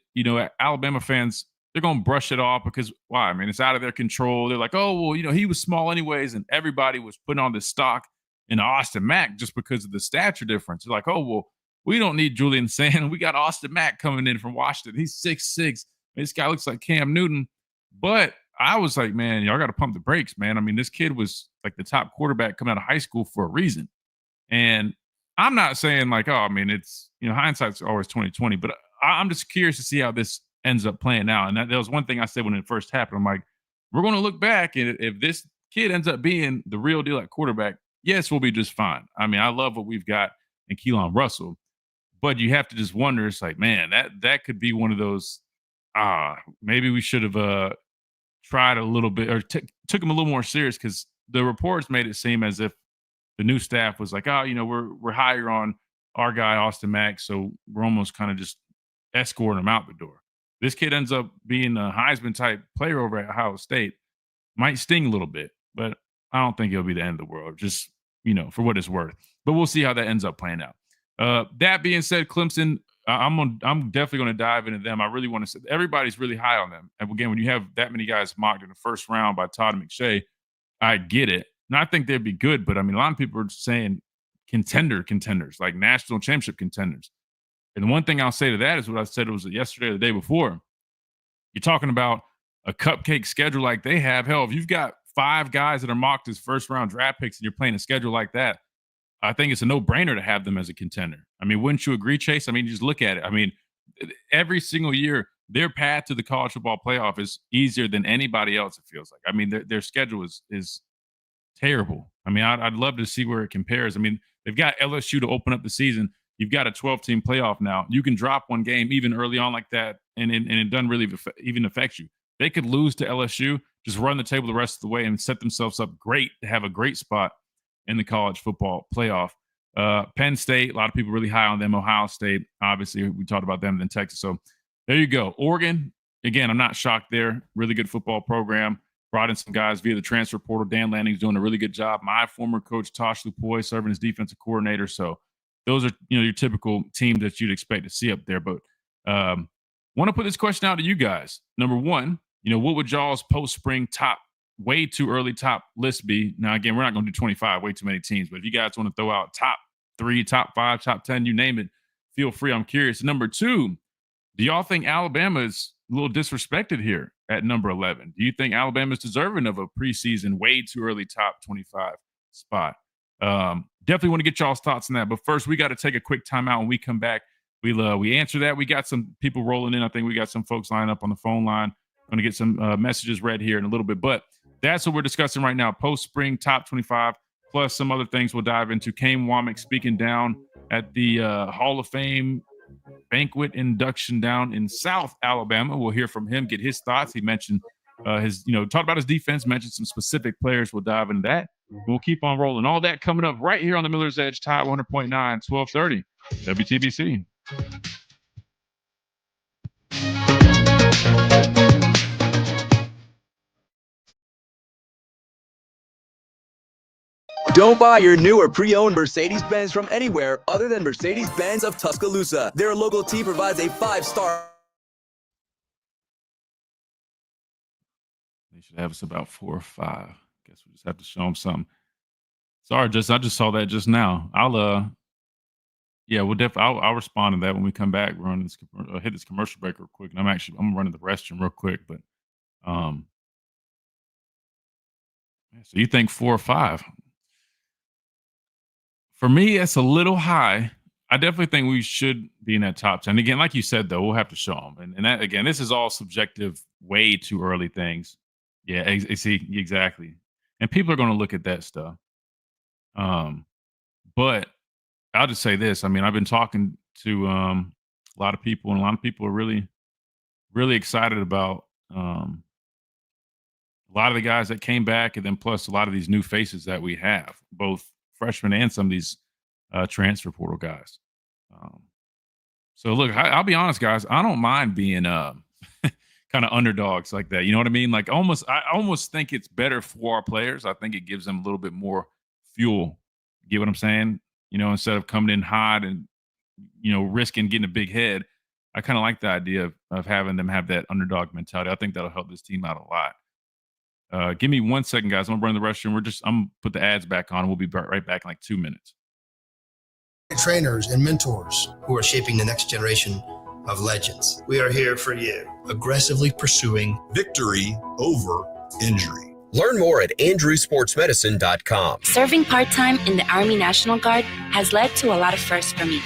Alabama fans, they're going to brush it off because why? I mean, it's out of their control. They're like, oh, well, he was small anyways. And everybody was putting on this stock in Austin Mack just because of the stature difference. They're like, oh, well, we don't need Julian Sand. We got Austin Mack coming in from Washington. He's 6'6". This guy looks like Cam Newton. But I was like, man, y'all got to pump the brakes, man. I mean, this kid was like the top quarterback coming out of high school for a reason. And I'm not saying like, oh, I mean, it's, hindsight's always 20/20, but I'm just curious to see how this ends up playing out. And that was one thing I said when it first happened. I'm like, we're going to look back, and if this kid ends up being the real deal at quarterback, yes, we'll be just fine. I mean, I love what we've got in Keelan Russell, but you have to just wonder, it's like, man, that could be one of those, maybe we should have tried a little bit or took him a little more serious, because the reports made it seem as if the new staff was like, oh, we're higher on our guy, Austin Mack, so we're almost kind of just escorting him out the door. This kid ends up being a Heisman-type player over at Ohio State. Might sting a little bit, but I don't think it'll be the end of the world, just, for what it's worth. But we'll see how that ends up playing out. That being said, Clemson, I'm definitely going to dive into them. I really want to say everybody's really high on them. And again, when you have that many guys mocked in the first round by Todd McShay, I get it. And I think they'd be good, but I mean, a lot of people are saying contenders, like national championship contenders. And the one thing I'll say to that is what I said, it was yesterday or the day before. You're talking about a cupcake schedule like they have. Hell, if you've got 5 guys that are mocked as first-round draft picks and you're playing a schedule like that, I think it's a no-brainer to have them as a contender. I mean, wouldn't you agree, Chase? I mean, just look at it. I mean, every single year, their path to the college football playoff is easier than anybody else, it feels like. I mean, their schedule is terrible. I mean, I'd love to see where it compares. I mean, they've got LSU to open up the season. You've got a 12-team playoff now. You can drop one game even early on like that, and it doesn't really even affect you. They could lose to LSU, just run the table the rest of the way and set themselves up great to have a great spot in the college football playoff. Penn State, a lot of people really high on them. Ohio State, obviously, we talked about them, then Texas. So there you go. Oregon, again, I'm not shocked there. Really good football program. Brought in some guys via the transfer portal. Dan Lanning's doing a really good job. My former coach, Tosh Lupoy, serving as defensive coordinator. So those are, your typical teams that you'd expect to see up there. But want to put this question out to you guys. Number one, what would y'all's post-spring way too early top list be? Now, again, we're not going to do 25, way too many teams. But if you guys want to throw out top 3, top 5, top 10, you name it, feel free. I'm curious. Number two, do y'all think Alabama is a little disrespected here at number 11? Do you think Alabama is deserving of a preseason way too early top 25 spot? Definitely want to get y'all's thoughts on that. But first, we got to take a quick timeout. When we come back, we answer that. We got some people rolling in. I think we got some folks lined up on the phone line. Going to get some messages read here in a little bit. But that's what we're discussing right now. Post-spring top 25, plus some other things we'll dive into. Kane Womack speaking down at the Hall of Fame banquet induction down in South Alabama. We'll hear from him, get his thoughts. He mentioned talked about his defense, mentioned some specific players. We'll dive into that. We'll keep on rolling. All that coming up right here on the Miller's Edge, Tide 100.9, 1230, WTBC. Don't buy your new or pre-owned Mercedes-Benz from anywhere other than Mercedes-Benz of Tuscaloosa. Their local team provides a 5-star. They should have us about 4 or 5. Guess we just have to show them something. Sorry, I just saw that just now. I'll respond to that when we come back. We're on this, hit this commercial break real quick, and I'm running the restroom real quick, but so you think 4 or 5? For me, it's a little high. I definitely think we should be in that top 10. Again, like you said, though, we'll have to show them. And that, again, this is all subjective, way too early things. Yeah, see, exactly. And people are going to look at that stuff. But I'll just say this. I mean, I've been talking to a lot of people, and a lot of people are really, really excited about a lot of the guys that came back, and then plus a lot of these new faces that we have, both freshmen and some of these transfer portal guys. So look, I'll be honest, guys. I don't mind being kind of underdogs like that. You know what I mean? Like I almost think it's better for our players. I think it gives them a little bit more fuel. You get what I'm saying? Instead of coming in hot and risking getting a big head, I kind of like the idea of having them have that underdog mentality. I think that'll help this team out a lot. Give me 1 second, guys. I'm gonna run the restroom. I'm gonna put the ads back on. We'll be right back in like 2 minutes. Trainers and mentors who are shaping the next generation of legends. We are here for you, aggressively pursuing victory over injury. Learn more at andrewsportsmedicine.com. Serving part-time in the Army National Guard has led to a lot of firsts for me.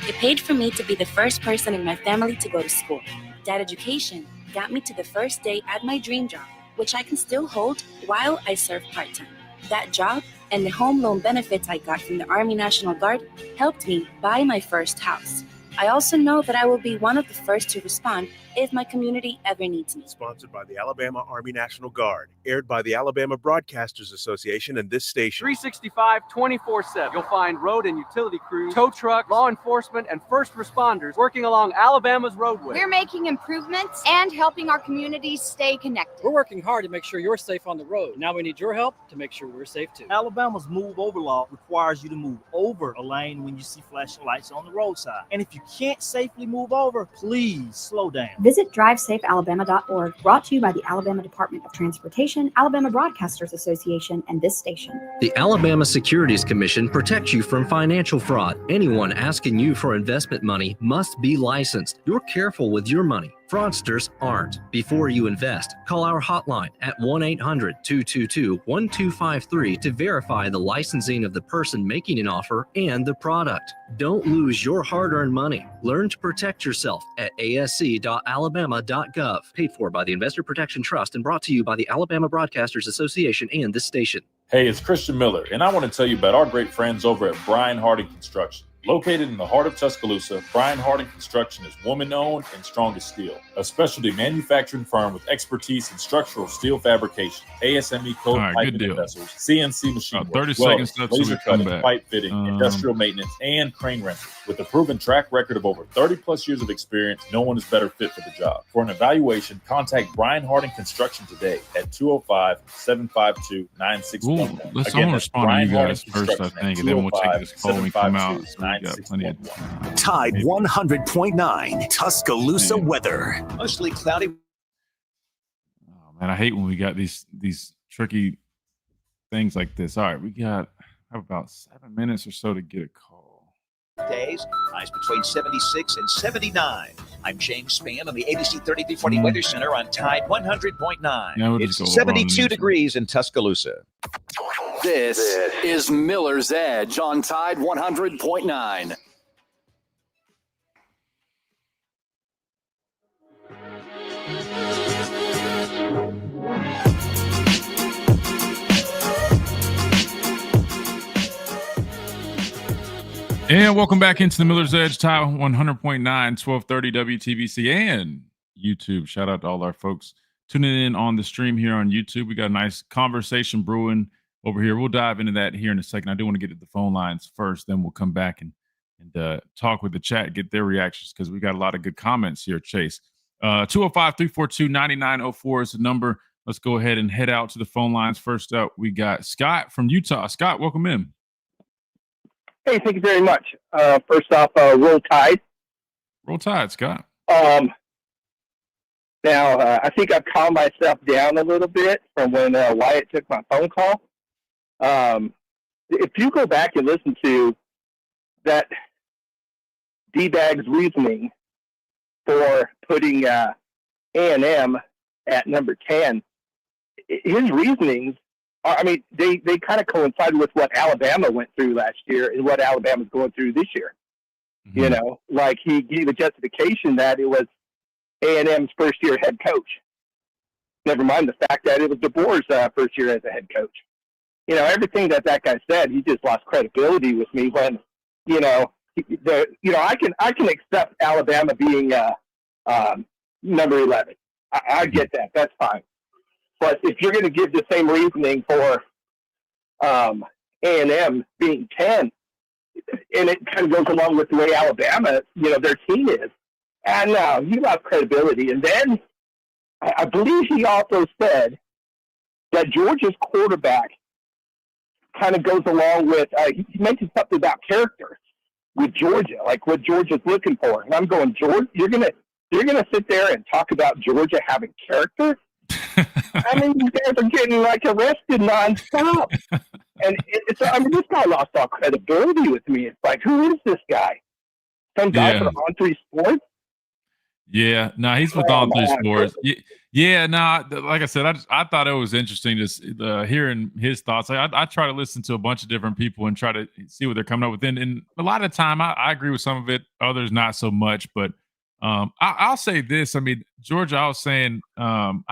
It paid for me to be the first person in my family to go to school. That education got me to the first day at my dream job, which I can still hold while I serve part-time. That job and the home loan benefits I got from the Army National Guard helped me buy my first house. I also know that I will be one of the first to respond if my community ever needs me. Sponsored by the Alabama Army National Guard. Aired by the Alabama Broadcasters Association and this station. 365, 24/7. You'll find road and utility crews, tow trucks, law enforcement, and first responders working along Alabama's roadway. We're making improvements and helping our communities stay connected. We're working hard to make sure you're safe on the road. Now we need your help to make sure we're safe too. Alabama's move over law requires you to move over a lane when you see flashing lights on the roadside. And if you can't safely move over, please slow down. Visit DriveSafeAlabama.org, brought to you by the Alabama Department of Transportation, Alabama Broadcasters Association, and this station. The Alabama Securities Commission protects you from financial fraud. Anyone asking you for investment money must be licensed. You're careful with your money. Fraudsters aren't. Before you invest, call our hotline at 1-800-222-1253 to verify the licensing of the person making an offer and the product. Don't lose your hard-earned money. Learn to protect yourself at asc.alabama.gov. Paid for by the Investor Protection Trust and brought to you by the Alabama Broadcasters Association and this station. Hey, it's Christian Miller, and I want to tell you about our great friends over at Brian Harding Construction. Located in the heart of Tuscaloosa, Brian Harding Construction is woman-owned and strong as steel. A specialty manufacturing firm with expertise in structural steel fabrication, ASME code piping and vessels, CNC machine work, 30 welding, seconds left till laser we come cutting, back. pipe fitting, industrial maintenance, and crane rentals. With a proven track record of over 30-plus years of experience, no one is better fit for the job. For an evaluation, contact Brian Harding Construction today at 205-752-9611. Let's Again, that's respond to Brian you Harding guys first, I think, and then we'll take this call when we come out. So we got plenty of time. Tide 100.9 Tuscaloosa weather. Mostly cloudy. Oh, man, I hate when we got these tricky things like this. All right, we have about 7 minutes or so to get a call. Days, highs between 76 and 79. I'm James Spann on the ABC 3340 Weather Center on Tide 100.9. Yeah, we'll just go It's over on the 72 next degrees in Tuscaloosa. This is Miller's Edge on Tide 100.9. And welcome back into the Miller's Edge, Tide 100.9, 1230 WTBC and YouTube. Shout out to all our folks tuning in on the stream here on YouTube. We got a nice conversation brewing over here. We'll dive into that here in a second. I do want to get to the phone lines first, then we'll come back and talk with the chat, get their reactions, because we got a lot of good comments here, Chase. 205-342-9904 is the number. Let's go ahead and head out to the phone lines. First up, we got Scott from Utah. Scott, welcome in. Hey, thank you very much. First off, roll Tide. Roll Tide, Scott. Now, I think I've calmed myself down a little bit from when Wyatt took my phone call. If you go back and listen to that D-Bag's reasoning for putting A&M at number 10, his reasonings, they kind of coincide with what Alabama went through last year and what Alabama's going through this year. Mm-hmm. You know, like he gave a justification that it was A&M's first-year head coach. Never mind the fact that it was DeBoer's first year as a head coach. You know, everything that guy said, he just lost credibility with me when, I can accept Alabama being number 11. I get that. That's fine. But if you're going to give the same reasoning for A&M being 10, and it kind of goes along with the way Alabama, their team is, and now you lost credibility. And then I believe he also said that Georgia's quarterback kind of goes along with, he mentioned something about character with Georgia, like what Georgia's looking for. And I'm going, George, you're gonna sit there and talk about Georgia having character? I mean, you guys are getting like arrested nonstop. And this guy lost all credibility with me. It's like, who is this guy? Some guy from On 3 Sports? Yeah, no, he's with On 3 Sports. Yeah, no, like I said, I thought it was interesting just hearing his thoughts. I try to listen to a bunch of different people and try to see what they're coming up with. And a lot of the time, I agree with some of it, others not so much. But I'll say this. I mean, Georgia, I was saying, I'm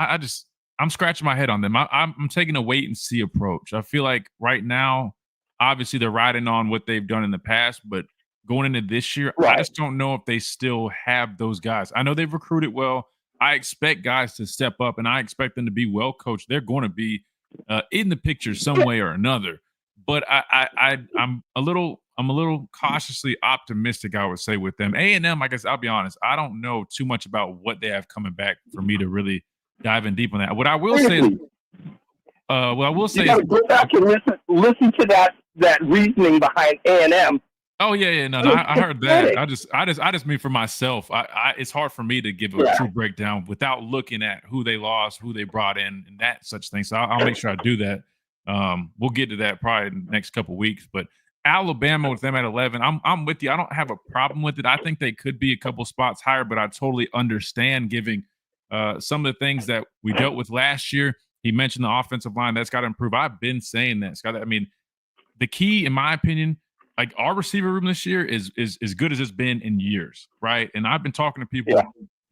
scratching my head on them. I'm taking a wait and see approach. I feel like right now, obviously, they're riding on what they've done in the past, but going into this year, right. I just don't know if they still have those guys. I know they've recruited well. I expect guys to step up, and I expect them to be well coached. They're going to be in the picture some way or another. But I'm a little cautiously optimistic, I would say, with them. A&M, I guess I'll be honest, I don't know too much about what they have coming back for me to really dive in deep on that. What I will say, you gotta go back and listen to that reasoning behind A&M. Oh yeah, no, I heard that. I just mean for myself. It's hard for me to give a true breakdown without looking at who they lost, who they brought in, and that such thing. So I'll make sure I do that. We'll get to that probably in the next couple of weeks. But Alabama with them at 11, I'm with you. I don't have a problem with it. I think they could be a couple spots higher, but I totally understand giving some of the things that we dealt with last year. He mentioned the offensive line. That's got to improve. I've been saying that, Scott. I mean, the key, in my opinion, like our receiver room this year is as good as it's been in years, right? And I've been talking to people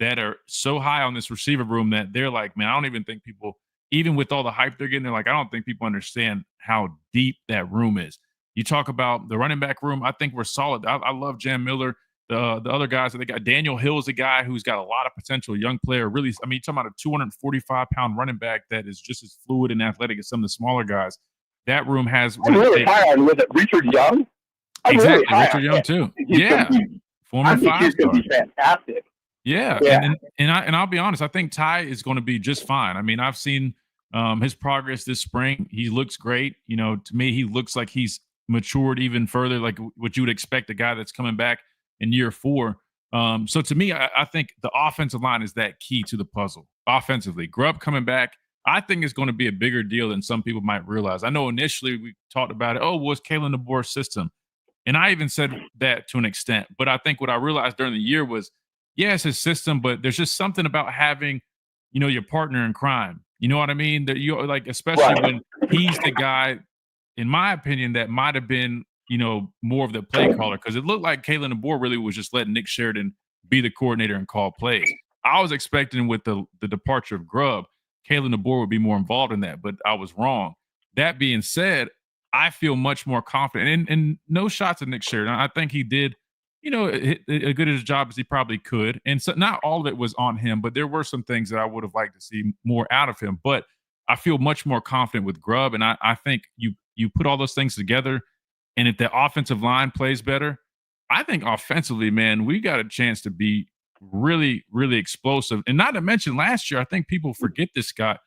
that are so high on this receiver room that they're like, man, I don't even think people, even with all the hype they're getting, they're like, I don't think people understand how deep that room is. You talk about the running back room. I think we're solid. I love Jam Miller. The other guys that they got, Daniel Hill is a guy who's got a lot of potential, young player. Really, I mean, you're talking about a 245-pound running back that is just as fluid and athletic as some of the smaller guys. That room has. I'm really high on, was it Richard Young? Exactly, Richard Young too. Yeah, former I think he's five-star. going to be fantastic. Yeah, Yeah. And I'll be honest. I think Ty is going to be just fine. I mean, I've seen his progress this spring. He looks great. You know, to me, he looks like he's matured even further, like what you would expect a guy that's coming back in year 4. So to me, I think the offensive line is that key to the puzzle. Offensively, Grubb coming back, I think is going to be a bigger deal than some people might realize. I know initially we talked about it. Oh, was Kalen DeBoer's system? And I even said that to an extent. But I think what I realized during the year was, yeah, it's his system, but there's just something about having, you know, your partner in crime. You know what I mean? That you like, especially when he's the guy, in my opinion, that might have been, you know, more of the play caller, because it looked like Kalen DeBoer really was just letting Nick Sheridan be the coordinator and call plays. I was expecting with the departure of Grubb, Kalen DeBoer would be more involved in that, but I was wrong. That being said, I feel much more confident, and no shots at Nick Sheridan. I think he did, you know, as good as job as he probably could, and so not all of it was on him, but there were some things that I would have liked to see more out of him. But I feel much more confident with Grubb, and I think you put all those things together. And if the offensive line plays better, I think offensively, man, we got a chance to be really, really explosive. And not to mention last year, I think people forget this, Scott.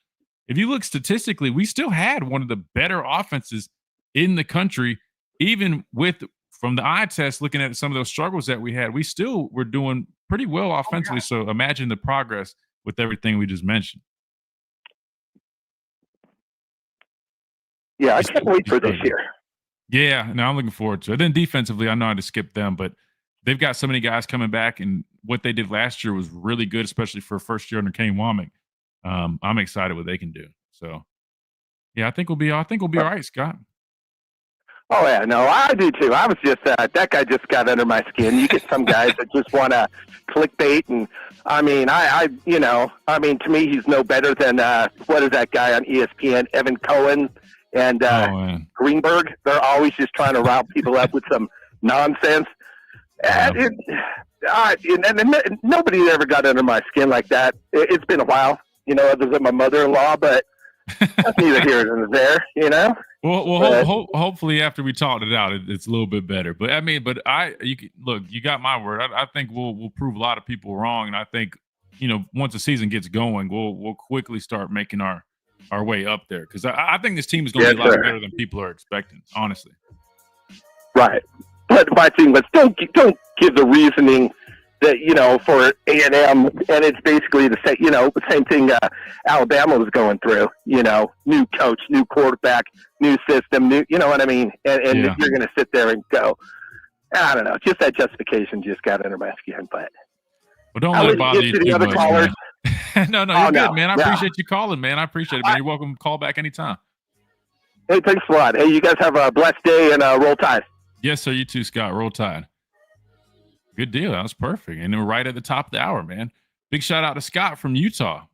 If you look statistically, we still had one of the better offenses in the country, even with from the eye test, looking at some of those struggles that we had, we still were doing pretty well offensively. So imagine the progress with everything we just mentioned. Yeah, I can't wait for this year. Yeah, no, I'm looking forward to it. Then defensively, I know I had to skip them, but they've got so many guys coming back, and what they did last year was really good, especially for first year under Kane Womack. I'm excited what they can do. So, yeah, I think we'll be all right, Scott. Oh yeah, no, I do too. I was just that guy just got under my skin. You get some guys that just want to clickbait, and I mean, to me, he's no better than what is that guy on ESPN, Evan Cohen and Greenberg. They're always just trying to rile people up with some nonsense. And nobody ever got under my skin like that. It's been a while, you know, other than my mother-in-law, but that's neither here nor there, you know. Well, hopefully after we talked it out, it's a little bit better. But I mean, you got my word. I think we'll prove a lot of people wrong, and I think, you know, once the season gets going, we'll quickly start making our way up there, because I think this team is going to be a lot better than people are expecting, honestly. Right, but my thing was don't give the reasoning that, you know, for A&M, and it's basically the same, you know, the same thing Alabama was going through. You know, new coach, new quarterback, new system, new, you know what I mean? And you're going to sit there and go, I don't know, just that justification just got under my skin. But don't let it bother you too much, man. No, you're good, man. I appreciate you calling, man. I appreciate it, man. You're welcome to call back anytime. Hey, thanks a lot. Hey, you guys have a blessed day, and roll tide. Yes, sir. You too, Scott. Roll tide. Good deal. That was perfect. And we're right at the top of the hour, man. Big shout out to Scott from Utah.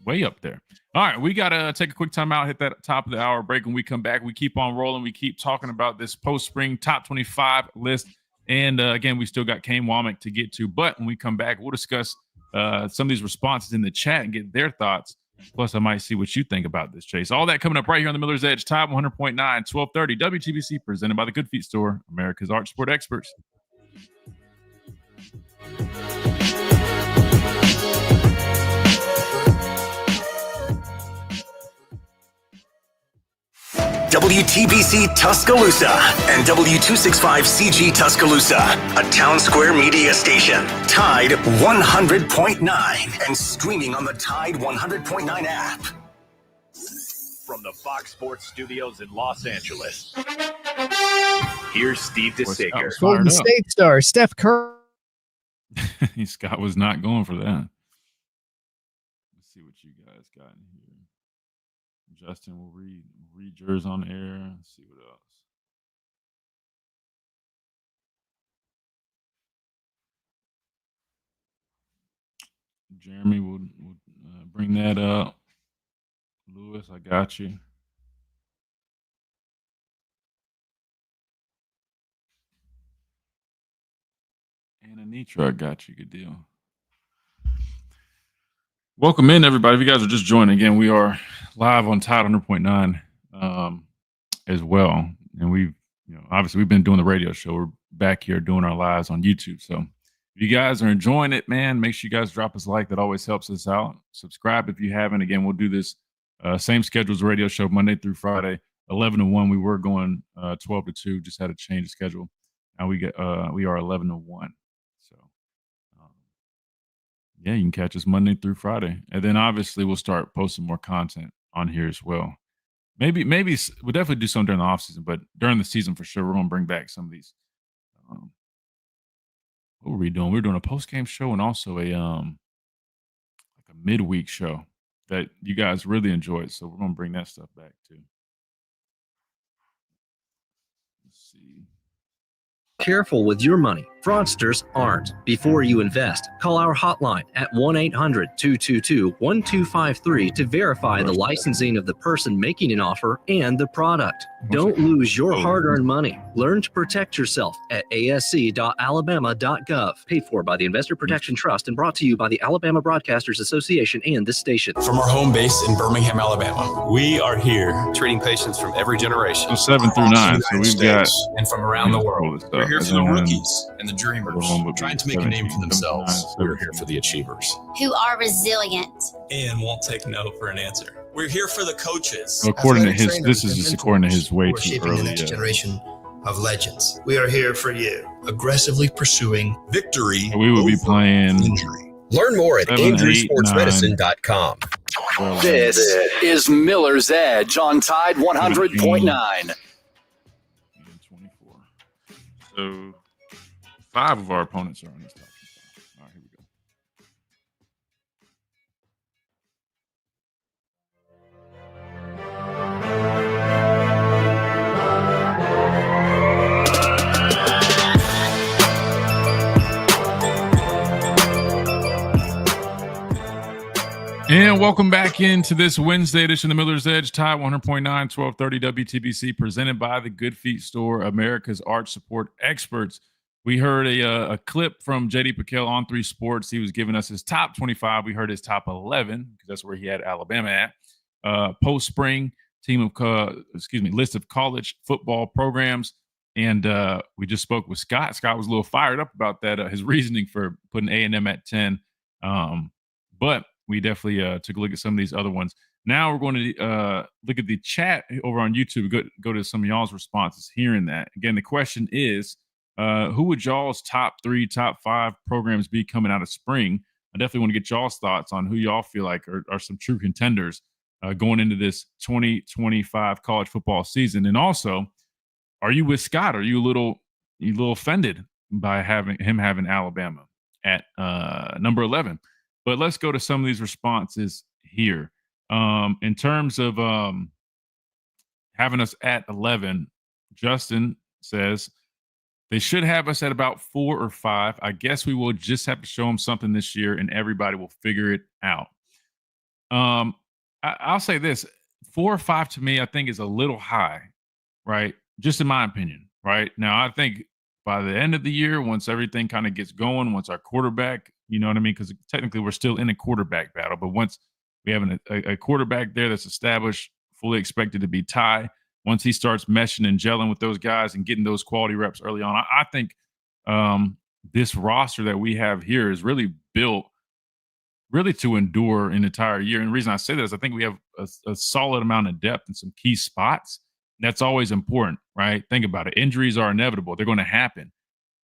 Way up there. All right, we got to take a quick time out, hit that top of the hour break. When we come back, we keep on rolling. We keep talking about this post-spring top 25 list. And again, we still got Kane Womack to get to. But when we come back, we'll discuss some of these responses in the chat and get their thoughts. Plus, I might see what you think about this, Chase. All that coming up right here on the Miller's Edge, Tide 100.9, 1230, WTBC, presented by the Good Feet Store, America's Arch Sport Experts. WTBC Tuscaloosa and W265CG Tuscaloosa, a Town Square media station. Tide 100.9 and streaming on the Tide 100.9 app. From the Fox Sports Studios in Los Angeles, here's Steve DeSaker. Golden State star Steph Curry. Scott was not going for that. Let's see what you guys got in here. Justin will read yours on air. Let's see what else. Jeremy will bring that up. Lewis, I got you. And a knee truck got you. Good deal. Welcome in, everybody. If you guys are just joining, again, we are live on Tide 100.9 as well. And we've, obviously we've been doing the radio show. We're back here doing our lives on YouTube. So if you guys are enjoying it, man, make sure you guys drop us a like. That always helps us out. Subscribe if you haven't. Again, we'll do this same schedule as radio show, Monday through Friday, 11 to 1. We were going 12 to 2, just had to change the schedule. Now we are 11 to 1. So yeah, you can catch us Monday through Friday. And then obviously we'll start posting more content on here as well. Maybe we'll definitely do some during the off season, but during the season for sure, we're going to bring back some of these. What were we doing? We were doing a post game show and also a midweek show that you guys really enjoyed. So we're going to bring that stuff back too. Let's see. Careful with your money. Fraudsters aren't. Before you invest, call our hotline at 1-800-222-1253 to verify the licensing of the person making an offer and the product. Don't lose your hard-earned money. Learn to protect yourself at asc.alabama.gov. Paid for by the Investor Protection Trust and brought to you by the Alabama Broadcasters Association and this station. From our home base in Birmingham, Alabama, we are here treating patients from every generation. So 7 through 9. So we've got and from around the world. We're here for the rookies and the dreamers, trying to make a name for themselves. We're here for the achievers, who are resilient and won't take no for an answer. We're here for the coaches. So according to his, this is just according to his way who are too shaping early. the next generation of legends. We are here for you, aggressively pursuing victory. We will be playing injury. Learn more at 7, 8, andrewsportsmedicine.com. This is Miller's Edge on Tide 100.9. So 5 of our opponents are on this top 25. All right, here we go. And welcome back into this Wednesday edition of Miller's Edge, Tide 100.9, 1230 WTBC, presented by the Good Feet Store, America's arch support experts. We heard a clip from JD Piquel on 3 Sports. He was giving us his top 25. We heard his top 11 because that's where he had Alabama at. Post-spring list of college football programs. And we just spoke with Scott. Scott was a little fired up about that, his reasoning for putting A&M at 10. But we definitely took a look at some of these other ones. Now we're going to look at the chat over on YouTube. Go to some of y'all's responses hearing that. Again, the question is, who would y'all's top 3, top 5 programs be coming out of spring? I definitely want to get y'all's thoughts on who y'all feel like are some true contenders going into this 2025 college football season. And also, are you with Scott? Are you a little offended by having Alabama at number 11? But let's go to some of these responses here. In terms of having us at 11, Justin says they should have us at about 4 or 5. I guess we will just have to show them something this year, and everybody will figure it out. I'll say this: 4 or 5 to me, I think, is a little high, right? Just in my opinion, right? Now, I think by the end of the year, once everything kind of gets going, once our quarterback, you know what I mean? Because technically we're still in a quarterback battle, but once we have a quarterback there that's established, fully expected to be Ty, once he starts meshing and gelling with those guys and getting those quality reps early on, I think this roster that we have here is really built really to endure an entire year. And the reason I say that is I think we have a solid amount of depth in some key spots. That's always important, right? Think about it. Injuries are inevitable. They're going to happen.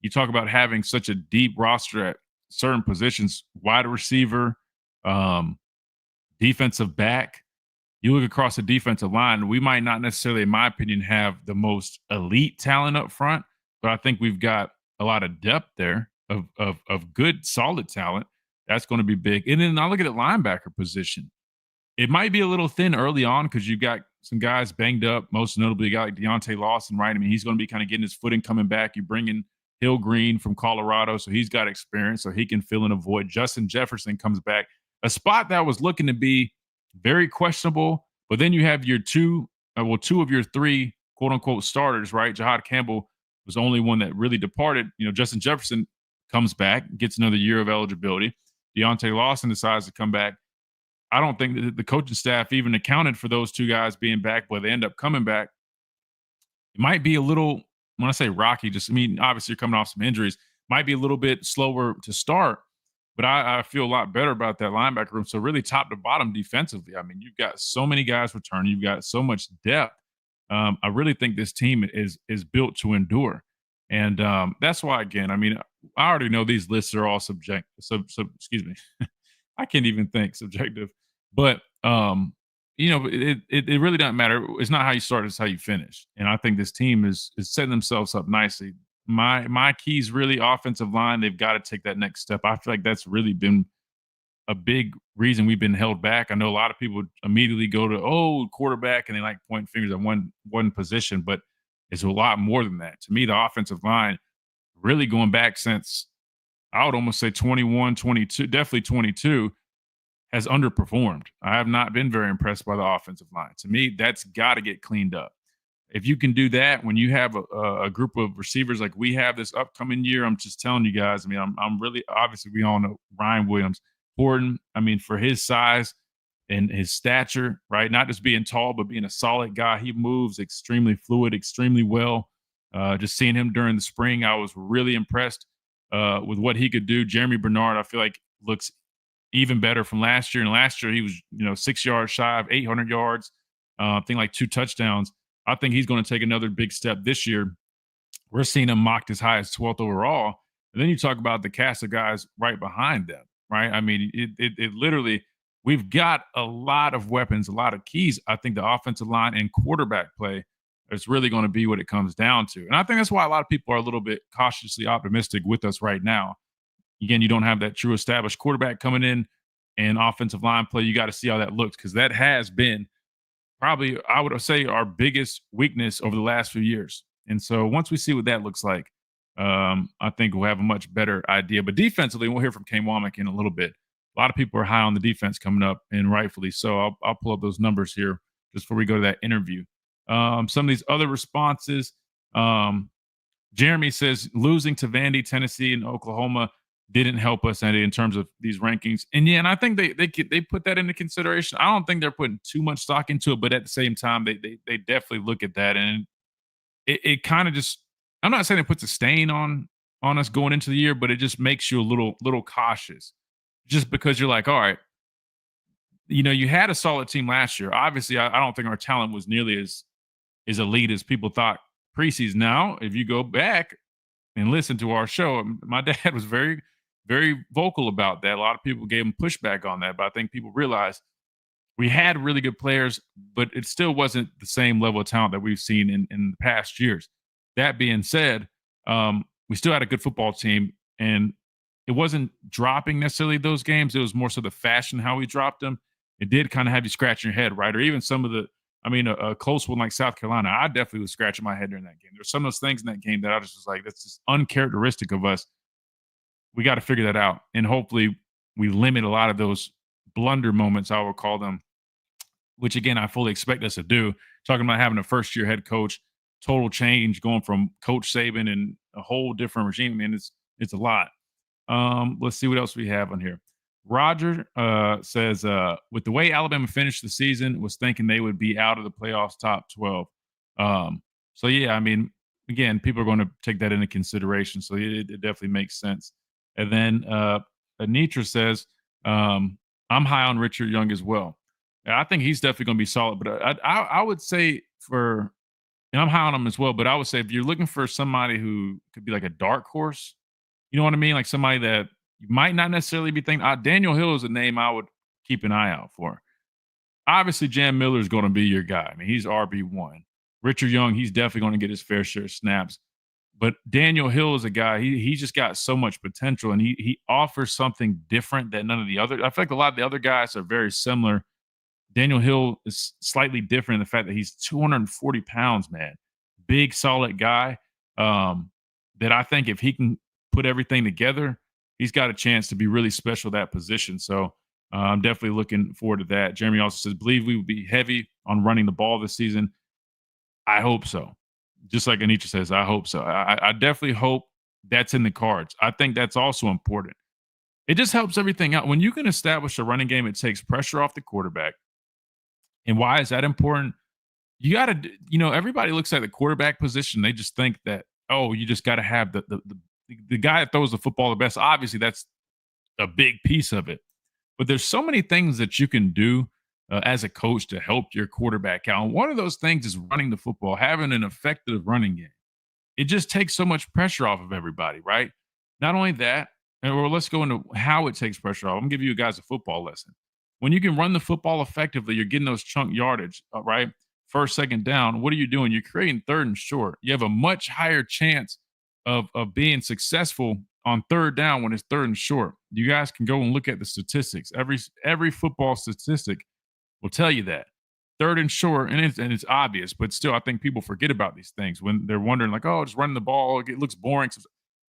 You talk about having such a deep roster at certain positions, wide receiver, defensive back. You look across the defensive line, we might not necessarily, in my opinion, have the most elite talent up front, but I think we've got a lot of depth there of good, solid talent. That's going to be big. And then I look at the linebacker position. It might be a little thin early on because you've got some guys banged up, most notably a guy like Deontay Lawson, right? I mean, he's going to be kind of getting his footing coming back. You bring in Hill Green from Colorado, so he's got experience, so he can fill in a void. Justin Jefferson comes back. A spot that was looking to be very questionable, but then you have your two of your 3 quote-unquote starters, right? Jahad Campbell was the only one that really departed. You know, Justin Jefferson comes back, gets another year of eligibility. Deontay Lawson decides to come back. I don't think that the coaching staff even accounted for those two guys being back, but they end up coming back. It might be a little, when I say rocky, obviously you're coming off some injuries, might be a little bit slower to start, but I feel a lot better about that linebacker room. So really top to bottom defensively, I mean, you've got so many guys returning, you've got so much depth. I really think this team is built to endure. And that's why, again, I mean, I already know these lists are all excuse me. I can't even think subjective, but it really doesn't matter. It's not how you start, it's how you finish. And I think this team is setting themselves up nicely. My key's really offensive line. They've got to take that next step. I feel like that's really been a big reason we've been held back. I know a lot of people immediately go to quarterback and they like point fingers at one position, but it's a lot more than that. To me, the offensive line really going back since I would almost say 21, 22, definitely 22, has underperformed. I have not been very impressed by the offensive line. To me, that's got to get cleaned up. If you can do that when you have a group of receivers like we have this upcoming year, I'm just telling you guys, I mean, I'm really, obviously we all know Ryan Williams. Important, I mean, for his size and his stature, right? Not just being tall, but being a solid guy. He moves extremely fluid, extremely well. Just seeing him during the spring, I was really impressed with what he could do. Jeremy Bernard, I feel like looks even better from last year. And last year he was, 6 yards shy of 800 yards. I think like 2 touchdowns. I think he's going to take another big step this year. We're seeing him mocked as high as 12th overall. And then you talk about the cast of guys right behind them, right? I mean, it literally, we've got a lot of weapons, a lot of keys. I think the offensive line and quarterback play is really going to be what it comes down to. And I think that's why a lot of people are a little bit cautiously optimistic with us right now. Again, you don't have that true established quarterback coming in and offensive line play. You got to see how that looks, because that has been probably, I would say, our biggest weakness over the last few years. And so once we see what that looks like, I think we'll have a much better idea. But defensively, we'll hear from Kane Womack in a little bit. A lot of people are high on the defense coming up, and rightfully so. I'll pull up those numbers here just before we go to that interview. Some of these other responses. Jeremy says losing to Vandy, Tennessee, and Oklahoma didn't help us in terms of these rankings. And yeah, and I think they put that into consideration. I don't think they're putting too much stock into it, but at the same time, they definitely look at that, and it kind of just, I'm not saying it puts a stain on us going into the year, but it just makes you a little cautious, just because you're like, all right, you had a solid team last year. Obviously, I don't think our talent was nearly as elite as people thought preseason. Now, if you go back and listen to our show, my dad was very, very vocal about that. A lot of people gave him pushback on that, but I think people realized we had really good players, but it still wasn't the same level of talent that we've seen in the past years. That being said, we still had a good football team, and it wasn't dropping necessarily those games. It was more so the fashion how we dropped them. It did kind of have you scratching your head, right? Or even some of a close one like South Carolina, I definitely was scratching my head during that game. There's some of those things in that game that I just was like, that's just uncharacteristic of us. We got to figure that out. And hopefully we limit a lot of those blunder moments, I will call them, which again, I fully expect us to do. Talking about having a first-year head coach, total change, going from Coach Saban and a whole different regime. I mean, it's a lot. Let's see what else we have on here. Roger says, with the way Alabama finished the season, was thinking they would be out of the playoffs top 12. So, yeah, I mean, again, people are going to take that into consideration. So it definitely makes sense. And then Anitra says, I'm high on Richard Young as well. I think he's definitely going to be solid. But I would say and I'm high on him as well, but I would say if you're looking for somebody who could be like a dark horse, you know what I mean? Like somebody that you might not necessarily be thinking. Daniel Hill is a name I would keep an eye out for. Obviously, Jam Miller is going to be your guy. I mean, he's RB1. Richard Young, he's definitely going to get his fair share of snaps. But Daniel Hill is a guy, he just got so much potential, and he offers something different that none of the other. I feel like a lot of the other guys are very similar. Daniel Hill is slightly different in the fact that he's 240 pounds, man. Big, solid guy that I think if he can put everything together, he's got a chance to be really special at that position. So I'm definitely looking forward to that. Jeremy also says, believe we will be heavy on running the ball this season. I hope so. Just like Anitra says, I hope so. I definitely hope that's in the cards. I think that's also important. It just helps everything out. When you can establish a running game, it takes pressure off the quarterback. And why is that important? You got to, everybody looks at the quarterback position. They just think that, oh, you just got to have the guy that throws the football the best. Obviously, that's a big piece of it. But there's so many things that you can do as a coach to help your quarterback out. And one of those things is running the football, having an effective running game. It just takes so much pressure off of everybody, right? Not only that, or let's go into how it takes pressure off. I'm going to give you guys a football lesson. When you can run the football effectively, you're getting those chunk yardage, right? First, second down. What are you doing? You're creating third and short. You have a much higher chance of being successful on third down when it's third and short. You guys can go and look at the statistics. Every football statistic will tell you that. Third and short, and it's obvious, but still, I think people forget about these things when they're wondering, like, oh, just running the ball, it looks boring.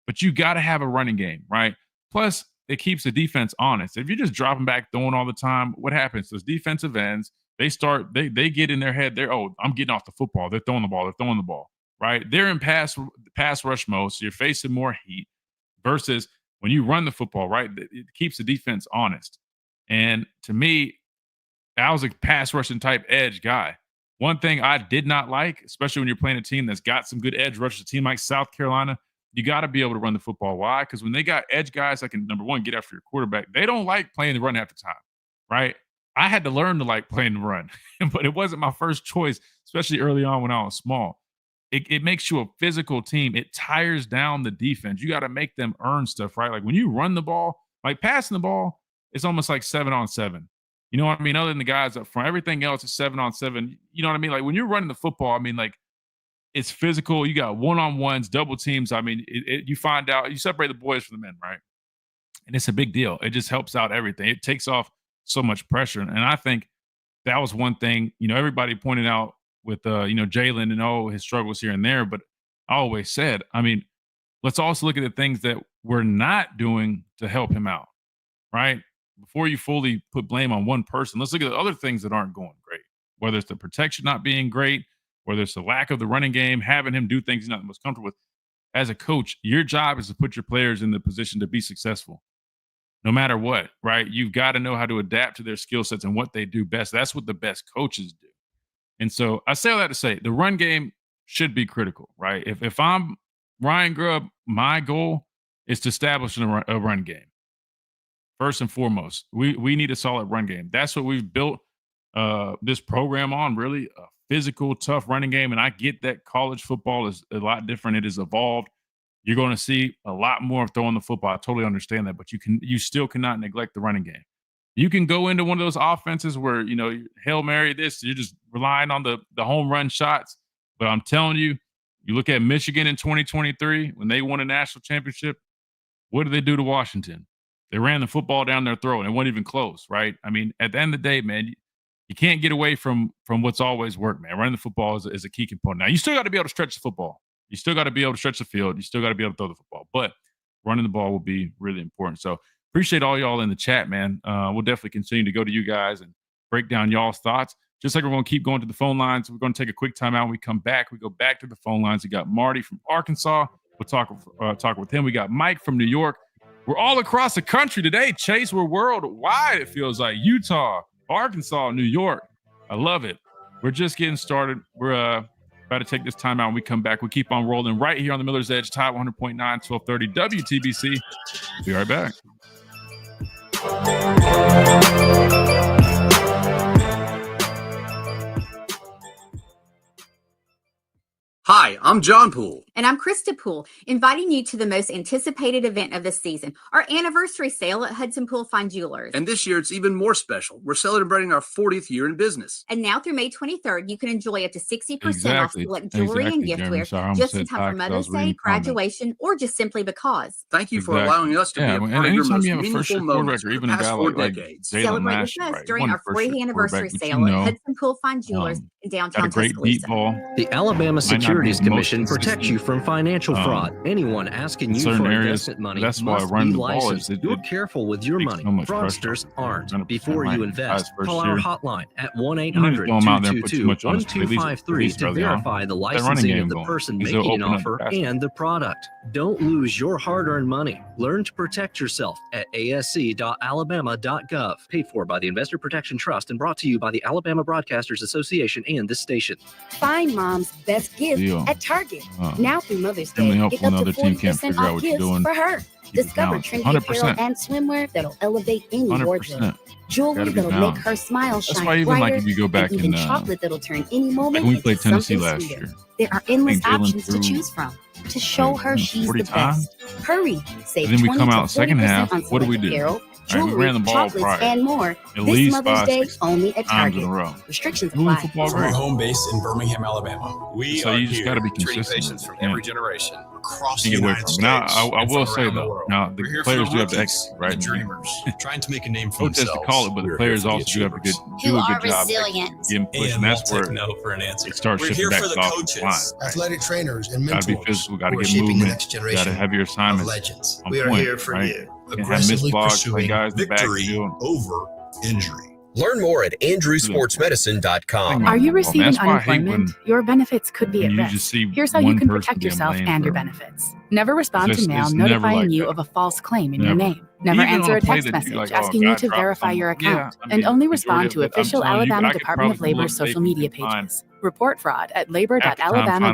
But you got to have a running game, right? Plus, it keeps the defense honest. If you're just dropping back, throwing all the time, what happens? Those defensive ends, they get in their head, I'm getting off the football. They're throwing the ball, right? They're in pass rush mode, so you're facing more heat versus when you run the football, right? It keeps the defense honest. And to me, I was a pass rushing type edge guy. One thing I did not like, especially when you're playing a team that's got some good edge rushers, a team like South Carolina, you got to be able to run the football. Why? Because when they got edge guys that can, number one, get after your quarterback, they don't like playing the run half the time, right? I had to learn to like playing the run, but it wasn't my first choice, especially early on when I was small. It makes you a physical team. It tires down the defense. You got to make them earn stuff, right? Like when you run the ball, like passing the ball, it's almost like 7-on-7. You know what I mean? Other than the guys up front, everything else is 7-on-7. You know what I mean? Like when you're running the football, I mean, like it's physical. You got one-on-ones, double teams. I mean, you find out, you separate the boys from the men, right? And it's a big deal. It just helps out everything. It takes off so much pressure. And I think that was one thing, everybody pointed out with, Jalen and his struggles here and there. But I always said, I mean, let's also look at the things that we're not doing to help him out, right? Before you fully put blame on one person, let's look at the other things that aren't going great, whether it's the protection not being great, whether it's the lack of the running game, having him do things he's not the most comfortable with. As a coach, your job is to put your players in the position to be successful, no matter what, right? You've got to know how to adapt to their skill sets and what they do best. That's what the best coaches do. And so I say all that to say the run game should be critical, right? If I'm Ryan Grubb, my goal is to establish a run game. First and foremost, we need a solid run game. That's what we've built this program on, really, a physical, tough running game. And I get that college football is a lot different. It has evolved. You're going to see a lot more of throwing the football. I totally understand that, but you still cannot neglect the running game. You can go into one of those offenses where, Hail Mary this, you're just relying on the home run shots. But I'm telling you, you look at Michigan in 2023, when they won a national championship, what did they do to Washington? They ran the football down their throat, and it wasn't even close, right? I mean, at the end of the day, man, you can't get away from what's always worked, man. Running the football is a key component. Now, you still got to be able to stretch the football. You still got to be able to stretch the field. You still got to be able to throw the football. But running the ball will be really important. So appreciate all y'all in the chat, man. We'll definitely continue to go to you guys and break down y'all's thoughts. Just like we're going to keep going to the phone lines. We're going to take a quick timeout. When we come back, we go back to the phone lines. We got Marty from Arkansas. We'll talk with him. We got Mike from New York. We're all across the country today, Chase. We're worldwide, it feels like. Utah, Arkansas, New York. I love it. We're just getting started. We're about to take this time out. When we come back, we keep on rolling right here on the Miller's Edge, Tide 100.9, 1230 WTBC. Be right back. Hi, I'm John Poole. And I'm Krista Poole, inviting you to the most anticipated event of the season, our anniversary sale at Hudson Poole Fine Jewelers. And this year it's even more special. We're celebrating our 40th year in business. And now through May 23rd, you can enjoy up to 60% off select jewelry and giftware just in time for Mother's Day, graduation, or just simply because. Thank you for allowing us to be a part of your most meaningful moments for the past 4 decades. Celebrate with us during our 40th anniversary sale at Hudson Poole Fine Jewelers downtown Got a great deep ball. The Alabama Securities Commission protects you from financial fraud. Anyone asking you for investment money must be licensed. You're careful with your money. Fraudsters aren't. Before you invest, call our hotline at 1-800-222-1253 to verify the licensing of the person making an offer and the product. Don't lose your hard-earned money. Learn to protect yourself at asc.alabama.gov. Paid for by the Investor Protection Trust and brought to you by the Alabama Broadcasters Association and this station. Find mom's best gift at Target. Now through Mother's Day, get up to 40% off gifts for her. Discover trendy apparel and swimwear that'll elevate any wardrobe. Jewelry that'll make her smile shine brighter. That's why even like if you go back and chocolate that'll turn any moment like we played Tennessee last sweeter. year. There are endless options to choose from to show her she's the best. Hurry, save 20 to 40% on select apparel, jewelry, chocolates, and more. This Mother's Day only at Target. Restrictions apply. From our home base in Birmingham, Alabama, we so are you just got to be treating consistent patients from every generation across the get away United from. States. Now, I will say the though, world. now the We're here players for do have to rookies execute, right? and dreamers, trying to make a name for Don't just themselves. to call it, but the We're players here for also do have to do Who a are good job resilient. getting pushed, and that's where no for an answer. it starts We're shifting here back for to the the offensive line. coaches. Athletic trainers and Got to mentors be physical. Got to who are get shaping the movement. next Got to generation have your of assignments. legends. on We are point, here for right? you, Can't have aggressively missed blocks, pursuing guys in the victory backfield. over injury. Learn more at andrewsportsmedicine.com. Are you receiving That's why I hate unemployment? Your benefits could be at when you risk. just see Here's how you one can person protect being yourself blamed and your for- benefits. Never respond It's to mail just- it's never notifying like you that. of a false claim in your Never. name. Never Even on answer a a play text that you're message like, asking oh, you God to dropped verify him. your Yeah, account. I And mean, only majority respond of to it, I'm official telling you, Alabama I could Department of probably Labor look social fake media and find- pages. Report fraud at find a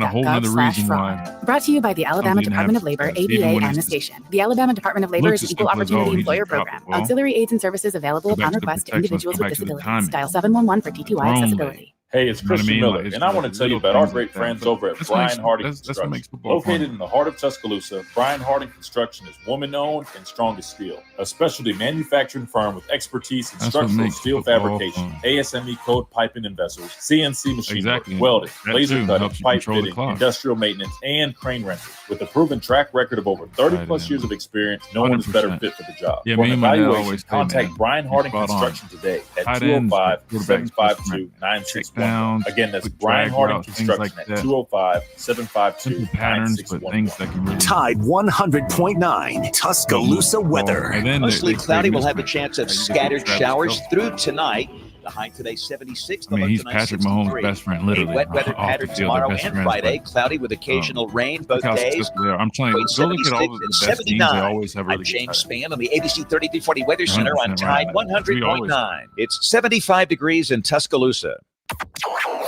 whole nother labor.alabama.gov/fraud. reason Brought to you by the Alabama didn't Department have of Labor, success, even ABA, when and the it's station. The Alabama Department of Labor looks is as an equal simple as, opportunity oh, he employer just dropped program. the ball. Auxiliary aids and services available Go back upon to the request to protection. Let's individuals go with back to the disabilities. timing. Dial 711 for TTY Wrong accessibility. Hey, it's You know what I Christian mean? Miller, Like, it's and I want to just tell you little about our things great like that, friends but over at that's what Brian makes- Harding that's what Construction. makes football Located fun. in the heart of Tuscaloosa, Brian Harding Construction is woman-owned and strong as steel. A specialty manufacturing firm with expertise in That's what structural makes steel football fabrication, fun. ASME code piping and vessels, CNC machine Exactly. work, welding, That laser too cutting, helps you pipe control the fitting, clock. industrial maintenance, and crane rentals. With a proven track record of over 30-plus years of experience, no one is better 100%. fit for the job. Yeah, For me an and my dad evaluation, always say, contact man, Brian Harding spot on. Construction today at Tight ends, quarterbacks, 205-752-9611. Again, that's quick Brian drag Harding routes, things Construction like at that. 205-752-9611. Simple patterns, but things that can really Tide 100.9 Tuscaloosa weather. And then Mostly they cloudy. We'll have a mismatch. chance of Like, you get scattered Travis showers Kelce. through tonight. The high today 76. I mean, he's Patrick Mahomes' best friend, literally. A wet weather off the pattern field, tomorrow they're best and friends, Friday. but, Cloudy with occasional rain both look how days. successful they are. I'm telling you, Between go look at all 76 the and best teams. They 79. always have really I'm good James tight ends. Spann on the ABC 3340 Weather Center on 100% Tide right. We always 100.9. It's 75 degrees in Tuscaloosa.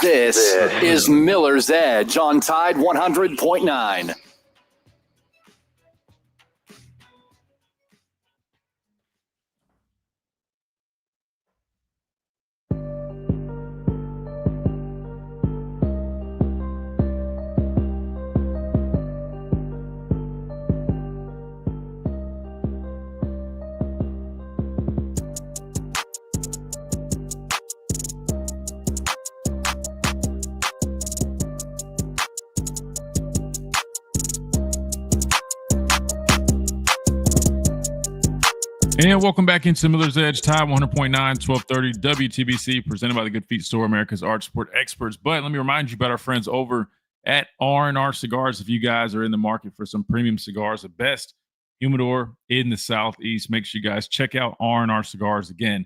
This is Miller's Edge on Tide 100.9. And welcome back into Miller's Edge, Tide 100.9, 1230 WTBC, presented by the Good Feet Store, America's Art Sport Experts. But let me remind you about our friends over at R&R Cigars. If you guys are in the market for some premium cigars, the best humidor in the Southeast, make sure you guys check out R&R Cigars. Again,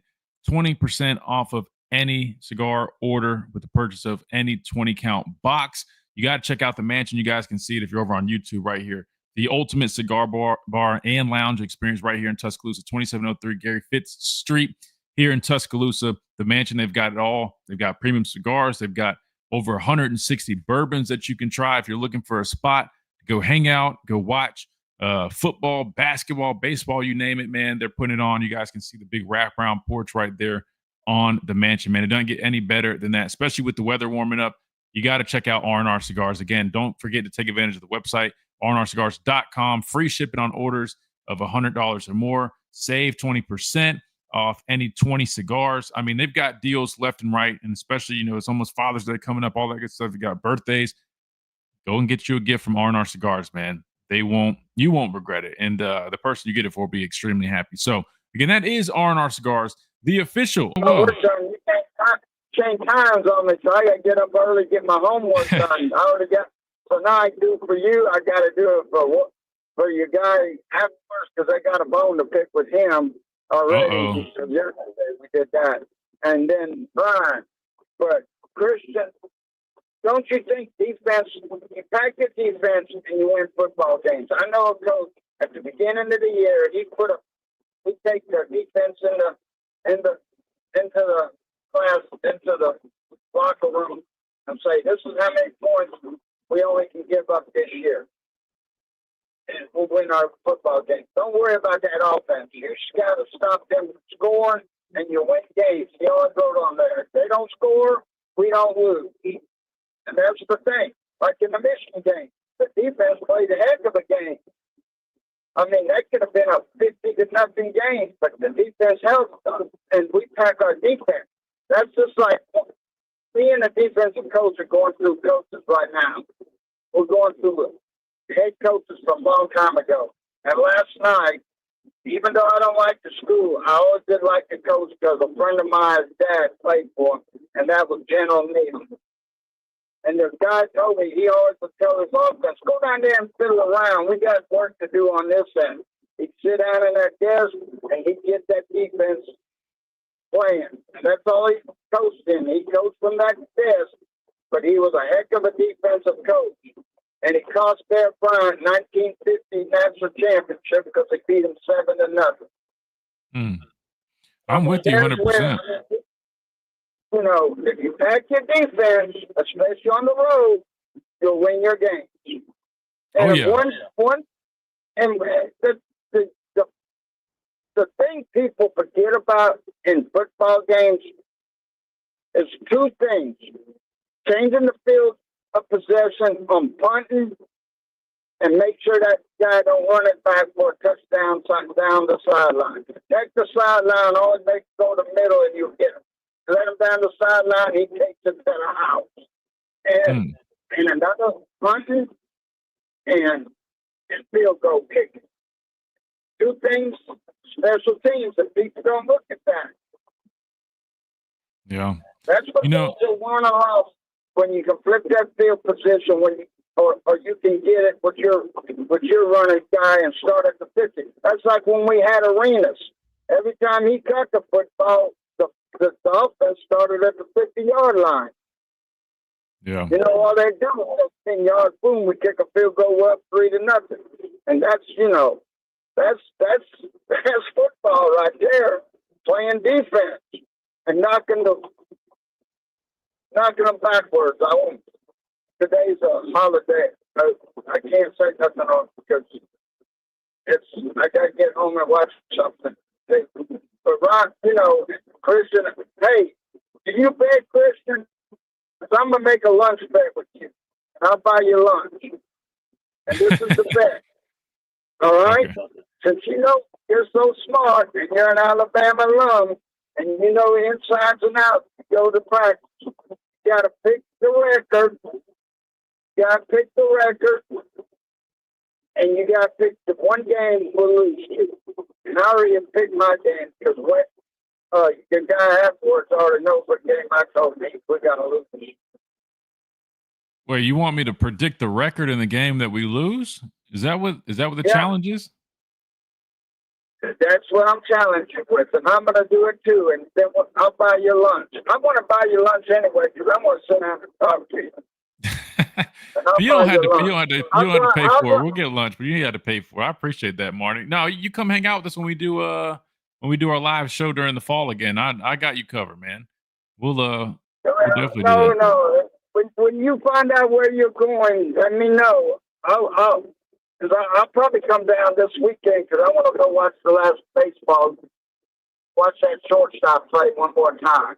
20% off of any cigar order with the purchase of any 20-count box. You got to check out the mansion. You guys can see it if you're over on YouTube right here. The ultimate cigar bar and lounge experience right here in Tuscaloosa, 2703 Gary Fitz Street here in Tuscaloosa. The mansion, they've got it all. They've got premium cigars. They've got over 160 bourbons that you can try if you're looking for a spot to go hang out, go watch football, basketball, baseball, you name it, man. They're putting it on. You guys can see the big wraparound porch right there on the mansion, man. It doesn't get any better than that, especially with the weather warming up. You got to check out R&R Cigars. Again, don't forget to take advantage of the website, rnrcigars.com. Free shipping on orders of $100 or more. Save 20% off any 20 cigars. I mean, they've got deals left and right, and especially, you know, it's almost Father's Day coming up, all that good stuff. You got birthdays. Go and get you a gift from R&R Cigars, man. You won't regret it. And the person you get it for will be extremely happy. So, again, that is R&R Cigars, the official. change times on me, so I got to get up early, get my homework done. I already got, so now I do it for you. I got to do it for your guy afterwards because I got a bone to pick with him already. So yesterday we did that. And then Brian. But Christian, don't you think defense, you pack your defense and you win football games? I know a coach at the beginning of the year, he take their defense into the class, into the locker room and say, this is how many points we only can give up this year. And we'll win our football game. Don't worry about that offense. You just got to stop them scoring and you win games. You always wrote on there. If they don't score, we don't lose. And that's the thing. Like in the Michigan game, the defense played a heck of a game. I mean, that could have been a 50-0 game, but the defense helped us, and we pack our defense. That's just like me and the defensive coach are going through coaches right now. We're going through head coaches from a long time ago. And last night, even though I don't like the school, I always did like the coach because a friend of mine's dad played for him, and that was General Neal. And the guy told me he always would tell his offense, go down there and fiddle around. We got work to do on this end. He'd sit down in that desk, and he'd get that defense playing. And that's all he coached in. He coached from that desk, but he was a heck of a defensive coach. And it cost Bear Bryant 1950 national championship because they beat him 7-0. I'm with you 100%. You know, if you pack your defense, especially on the road, you'll win your games. And the thing people forget about in football games is two things: changing the field of possession on punting, and make sure that guy don't run it back for a touchdown down the sideline. Protect the sideline, always make it go to the middle, and you get him. Let him down the sideline, he takes it to the house. And another punting and field goal kicking. Two things, special teams, that people don't look at that. Yeah. That's what makes it one off when you can flip that field position or you can get it with your running guy and start at the 50. That's like when we had Arenas. Every time he cut the football, the offense started at the 50-yard line. Yeah. You know, all they do is 10 yards, boom, we kick a field goal up 3-0. And that's, that's football right there, playing defense and knocking them backwards. Today's a holiday. I can't say nothing on because I got to get home and watch something. But Ron, Christian, hey, do you bet, Christian? Because I'm going to make a lunch bet with you. And I'll buy you lunch. And this is the bet. All right? Okay. Since you're so smart and you're an Alabama alum and you know the insides and outs, you go to practice. You got to pick the record. And you got to pick the one game we'll lose to. And I already picked my game because the guy afterwards already knows what game I told me we got to lose. Wait, you want me to predict the record in the game that we lose? Is that what the challenge is? That's what I'm challenging with, and I'm going to do it too. And then I'll buy you lunch. I'm going to buy you lunch anyway because I'm going to sit down and talk to you. You don't have to pay for it. We'll get lunch, but you have to pay for it. I appreciate that, Marty. No, you come hang out with us when we do our live show during the fall again. I got you covered, man. We'll definitely do that. No. When you find out where you're going, let me know. I'll probably come down this weekend because I want to go watch the last baseball. Watch that shortstop play one more time.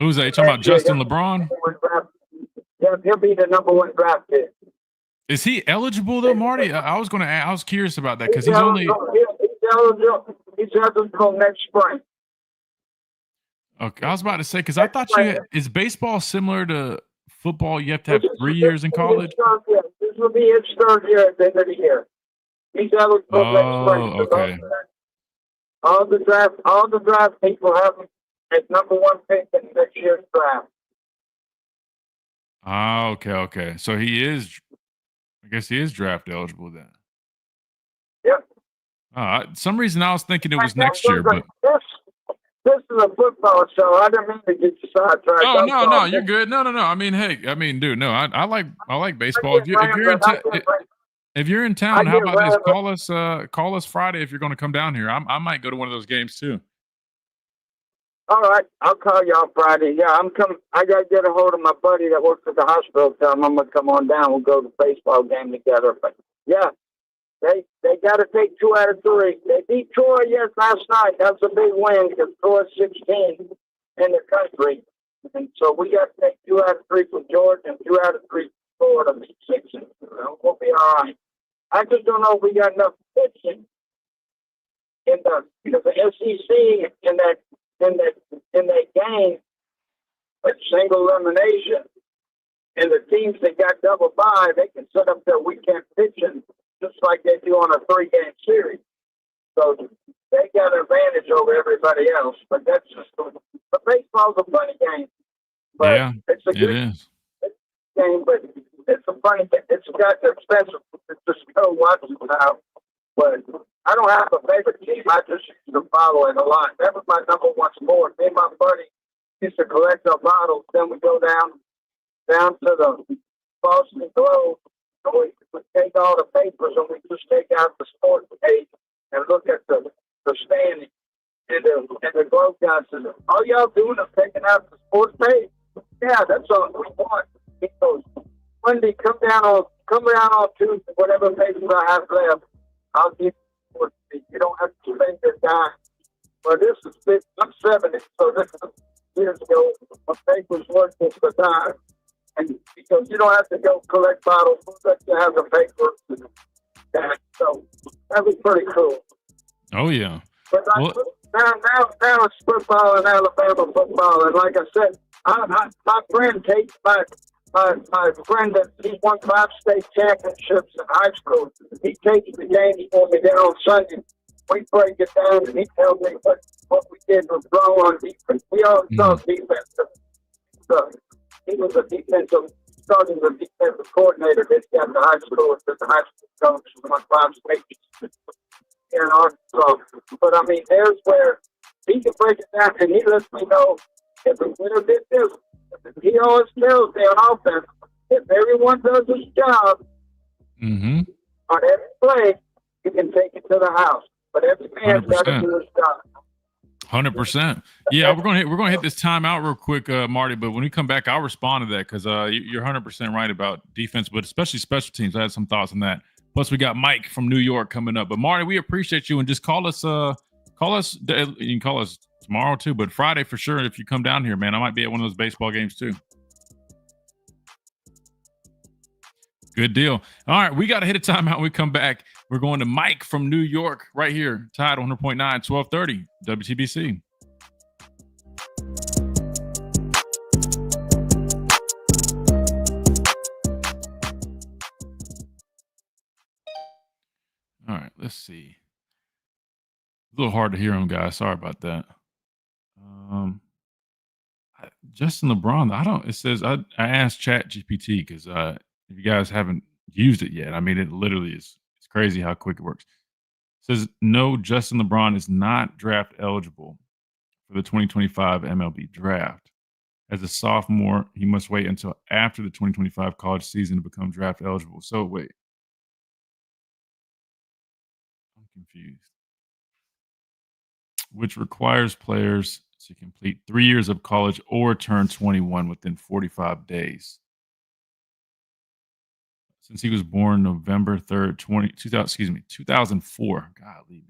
Who's that? You talking about Justin LeBron? Yeah, he'll be the number 1 draft pick. Is he eligible though, Marty? I was curious about that because he's eligible next spring. Okay, I was about to say because I thought is baseball similar to football? You have to have 3 years in college. This will be his third year at the end of the year. He's eligible next spring. Okay. All the draft people have as number 1 pick in next year's draft. Oh, okay. So he is. I guess he is draft eligible then. Yep. Some reason I was thinking it was next year, but this is a football show. I didn't mean to get you sidetracked. oh no, you're good. No. I mean, hey, dude, no, I like baseball. If you're in town, how about this? Call us Friday if you're going to come down here. I might go to one of those games too. All right, I'll call y'all Friday. Yeah, I'm coming. I got to get a hold of my buddy that works at the hospital. Tell him I'm going to come on down. We'll go to the baseball game together. But yeah, they got to take 2 out of 3. They beat Troy last night. That's a big win because Troy's 16 in the country. And so we got to take 2 out of 3 from Georgia and 2 out of 3 from Florida. Beat 6. We'll be all right. I just don't know if we got enough pitching in the SEC in that game, but single elimination. And the teams that got double bye, they can set up their weekend pitching just like they do on a 3-game series. So they got an advantage over everybody else. But that's just the baseball's a funny game. But yeah, it's a good game, but it's a funny game. It's got expensive to just go watch it now. But I don't have a favorite team. I just used to follow it a lot. That was my number 1 sport. Me and my buddy used to collect our bottles. Then we go down to the Boston Globe. And we would take all the papers and we just take out the sports page and look at the standing. And the Globe guy says, all y'all doing is taking out the sports page? Yeah, that's all we want. He goes, Monday, come down on Tuesday, whatever papers I have left. I'll give you. You don't have to spend your time. Well, this is I'm 70, so this is years ago. My paper's worth this for time. And because you don't have to go collect bottles, but you have the paper. So that was pretty cool. Oh, yeah. But now it's football and Alabama football. And like I said, my friend takes my friend that he won 5 state championships in high school. He takes the games for me there on Sunday. We break it down, and he tells me what we did was wrong on defense. We always talk defense. So he was starting the defensive coordinator. This guy in the high school, the high school coach, won 5 state here in Arkansas. But I mean, there's where he can break it down, and he lets me know if the winner did this. He always tells me on offense, if everyone does his job on every play, you can take it to the house. But every man's got to do his job. 100%. Yeah, we're gonna hit this timeout real quick, Marty. But when we come back, I'll respond to that because you're 100% right about defense, but especially special teams. I had some thoughts on that. Plus, we got Mike from New York coming up. But Marty, we appreciate you, and just call us. You can call us tomorrow too, but Friday for sure. If you come down here, man, I might be at one of those baseball games too. Good deal. All right, we got to hit a timeout when we come back. We're going to Mike from New York right here. Tide 100.9, 1230 WTBC. All right, let's see. A little hard to hear him, guys. Sorry about that. Justin LeBron, it says, I asked ChatGPT because if you guys haven't used it yet, I mean, it literally is, it's crazy how quick it works. It says, no, Justin LeBron is not draft eligible for the 2025 MLB draft. As a sophomore, he must wait until after the 2025 college season to become draft eligible. So wait. I'm confused. Which requires players to complete 3 years of college or turn 21 within 45 days. Since he was born November 3rd, 2004. Golly, man.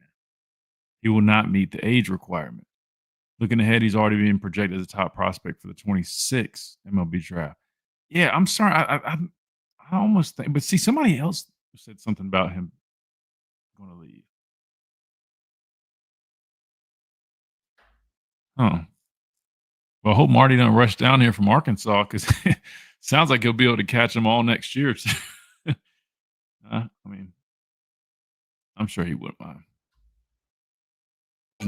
He will not meet the age requirement. Looking ahead, he's already being projected as a top prospect for the 26 MLB draft. Yeah, I'm sorry. I almost think, but see, somebody else said something about him going to leave. Oh. Well, I hope Marty don't rush down here from Arkansas because it sounds like he'll be able to catch them all next year. I mean, I'm sure he wouldn't mind.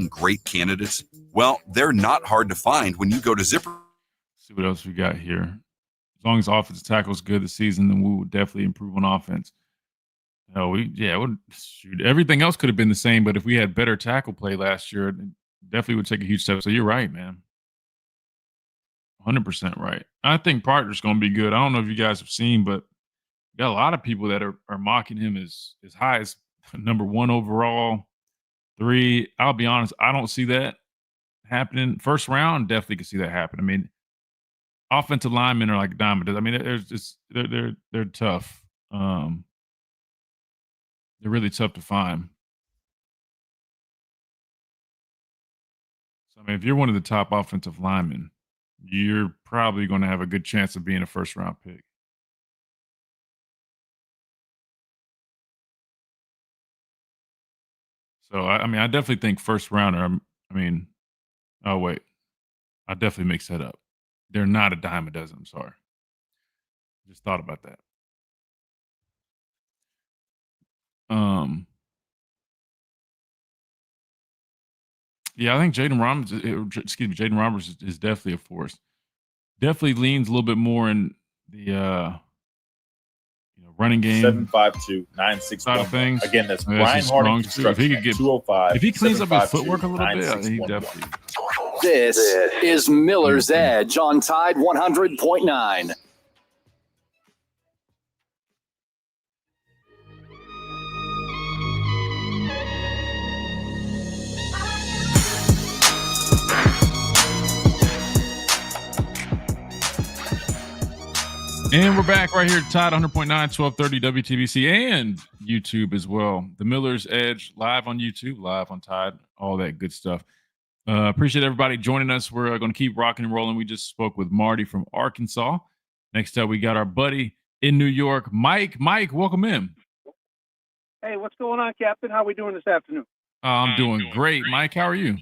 great candidates? Well, they're not hard to find when you go to Zipper. See what else we got here. As long as offensive tackle is good this season, then we will definitely improve on offense. Shoot, everything else could have been the same, but if we had better tackle play last year, it definitely would take a huge step. So you're right, man. 100% right. I think Parker's going to be good. I don't know if you guys have seen, but you got a lot of people that are mocking him as high as number 1 overall, 3. I'll be honest, I don't see that happening. First round, definitely could see that happen. I mean, offensive linemen are like diamonds. I mean, they're tough. They're really tough to find. So, I mean, if you're one of the top offensive linemen, you're probably going to have a good chance of being a first-round pick. So, I mean, I definitely think first-rounder. Oh, wait. I definitely mixed that up. They're not a dime a dozen. I'm sorry. Just thought about that. Yeah, I think Jaden Roberts is definitely a force. Definitely leans a little bit more in the running game. 752 961 things. Again, that's Brian Harding Construction. If he could get 205. If he cleans up his footwork a little bit, he definitely. This is Miller's Edge on Tide 100.9. And we're back right here at Tide 100.9, 1230 WTBC and YouTube as well. The Miller's Edge live on YouTube, live on Tide, all that good stuff. Appreciate everybody joining us. We're going to keep rocking and rolling. We just spoke with Marty from Arkansas. Next up, we got our buddy in New York, Mike. Mike, welcome in. Hey, what's going on, Captain? How are we doing this afternoon? I'm doing great. Mike, how are you?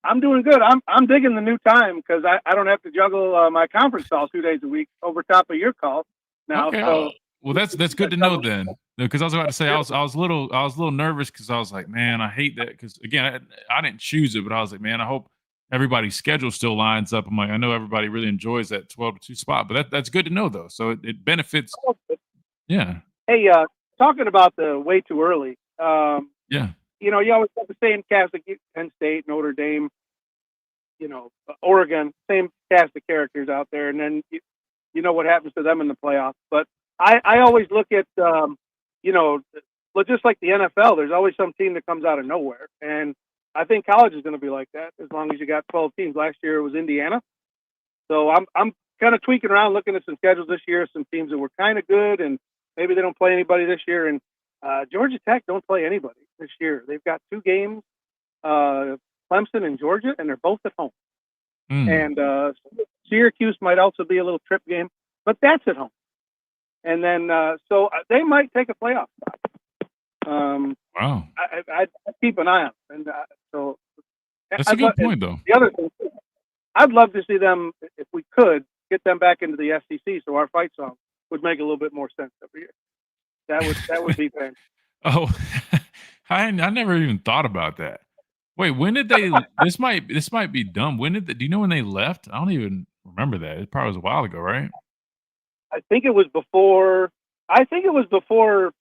I'm doing good. I'm digging the new time because I don't have to juggle my conference call 2 days a week over top of your call now. Okay. So well, that's good to know then, because I was about to say I was a little nervous because I was like, man, I hate that because again I didn't choose it, but I was like, man, I hope everybody's schedule still lines up. I'm like, I know everybody really enjoys that 12-2 spot, but that's good to know though. So it benefits. Yeah. Hey, talking about the way too early. Yeah. You know, you always have the same cast of Penn State, Notre Dame, Oregon, same cast of characters out there. And then, you know what happens to them in the playoffs. But I always look at, just like the NFL, there's always some team that comes out of nowhere. And I think college is going to be like that as long as you got 12 teams. Last year it was Indiana. So I'm kind of tweaking around, looking at some schedules this year, some teams that were kind of good, and maybe they don't play anybody this year. And Georgia Tech don't play anybody this year. They've got 2 games, Clemson and Georgia, and they're both at home. And Syracuse might also be a little trip game, but that's at home. And then so they might take a playoff spot. Wow. I keep an eye on them. And so that's a good point, though. The other thing, I'd love to see them, if we could, get them back into the SEC, so our fight song would make a little bit more sense every year. That would be fantastic. Oh, I never even thought about that. Wait, when did they? This might be dumb. When did? Do you know when they left? I don't even remember that. It probably was a while ago, right? I think it was before.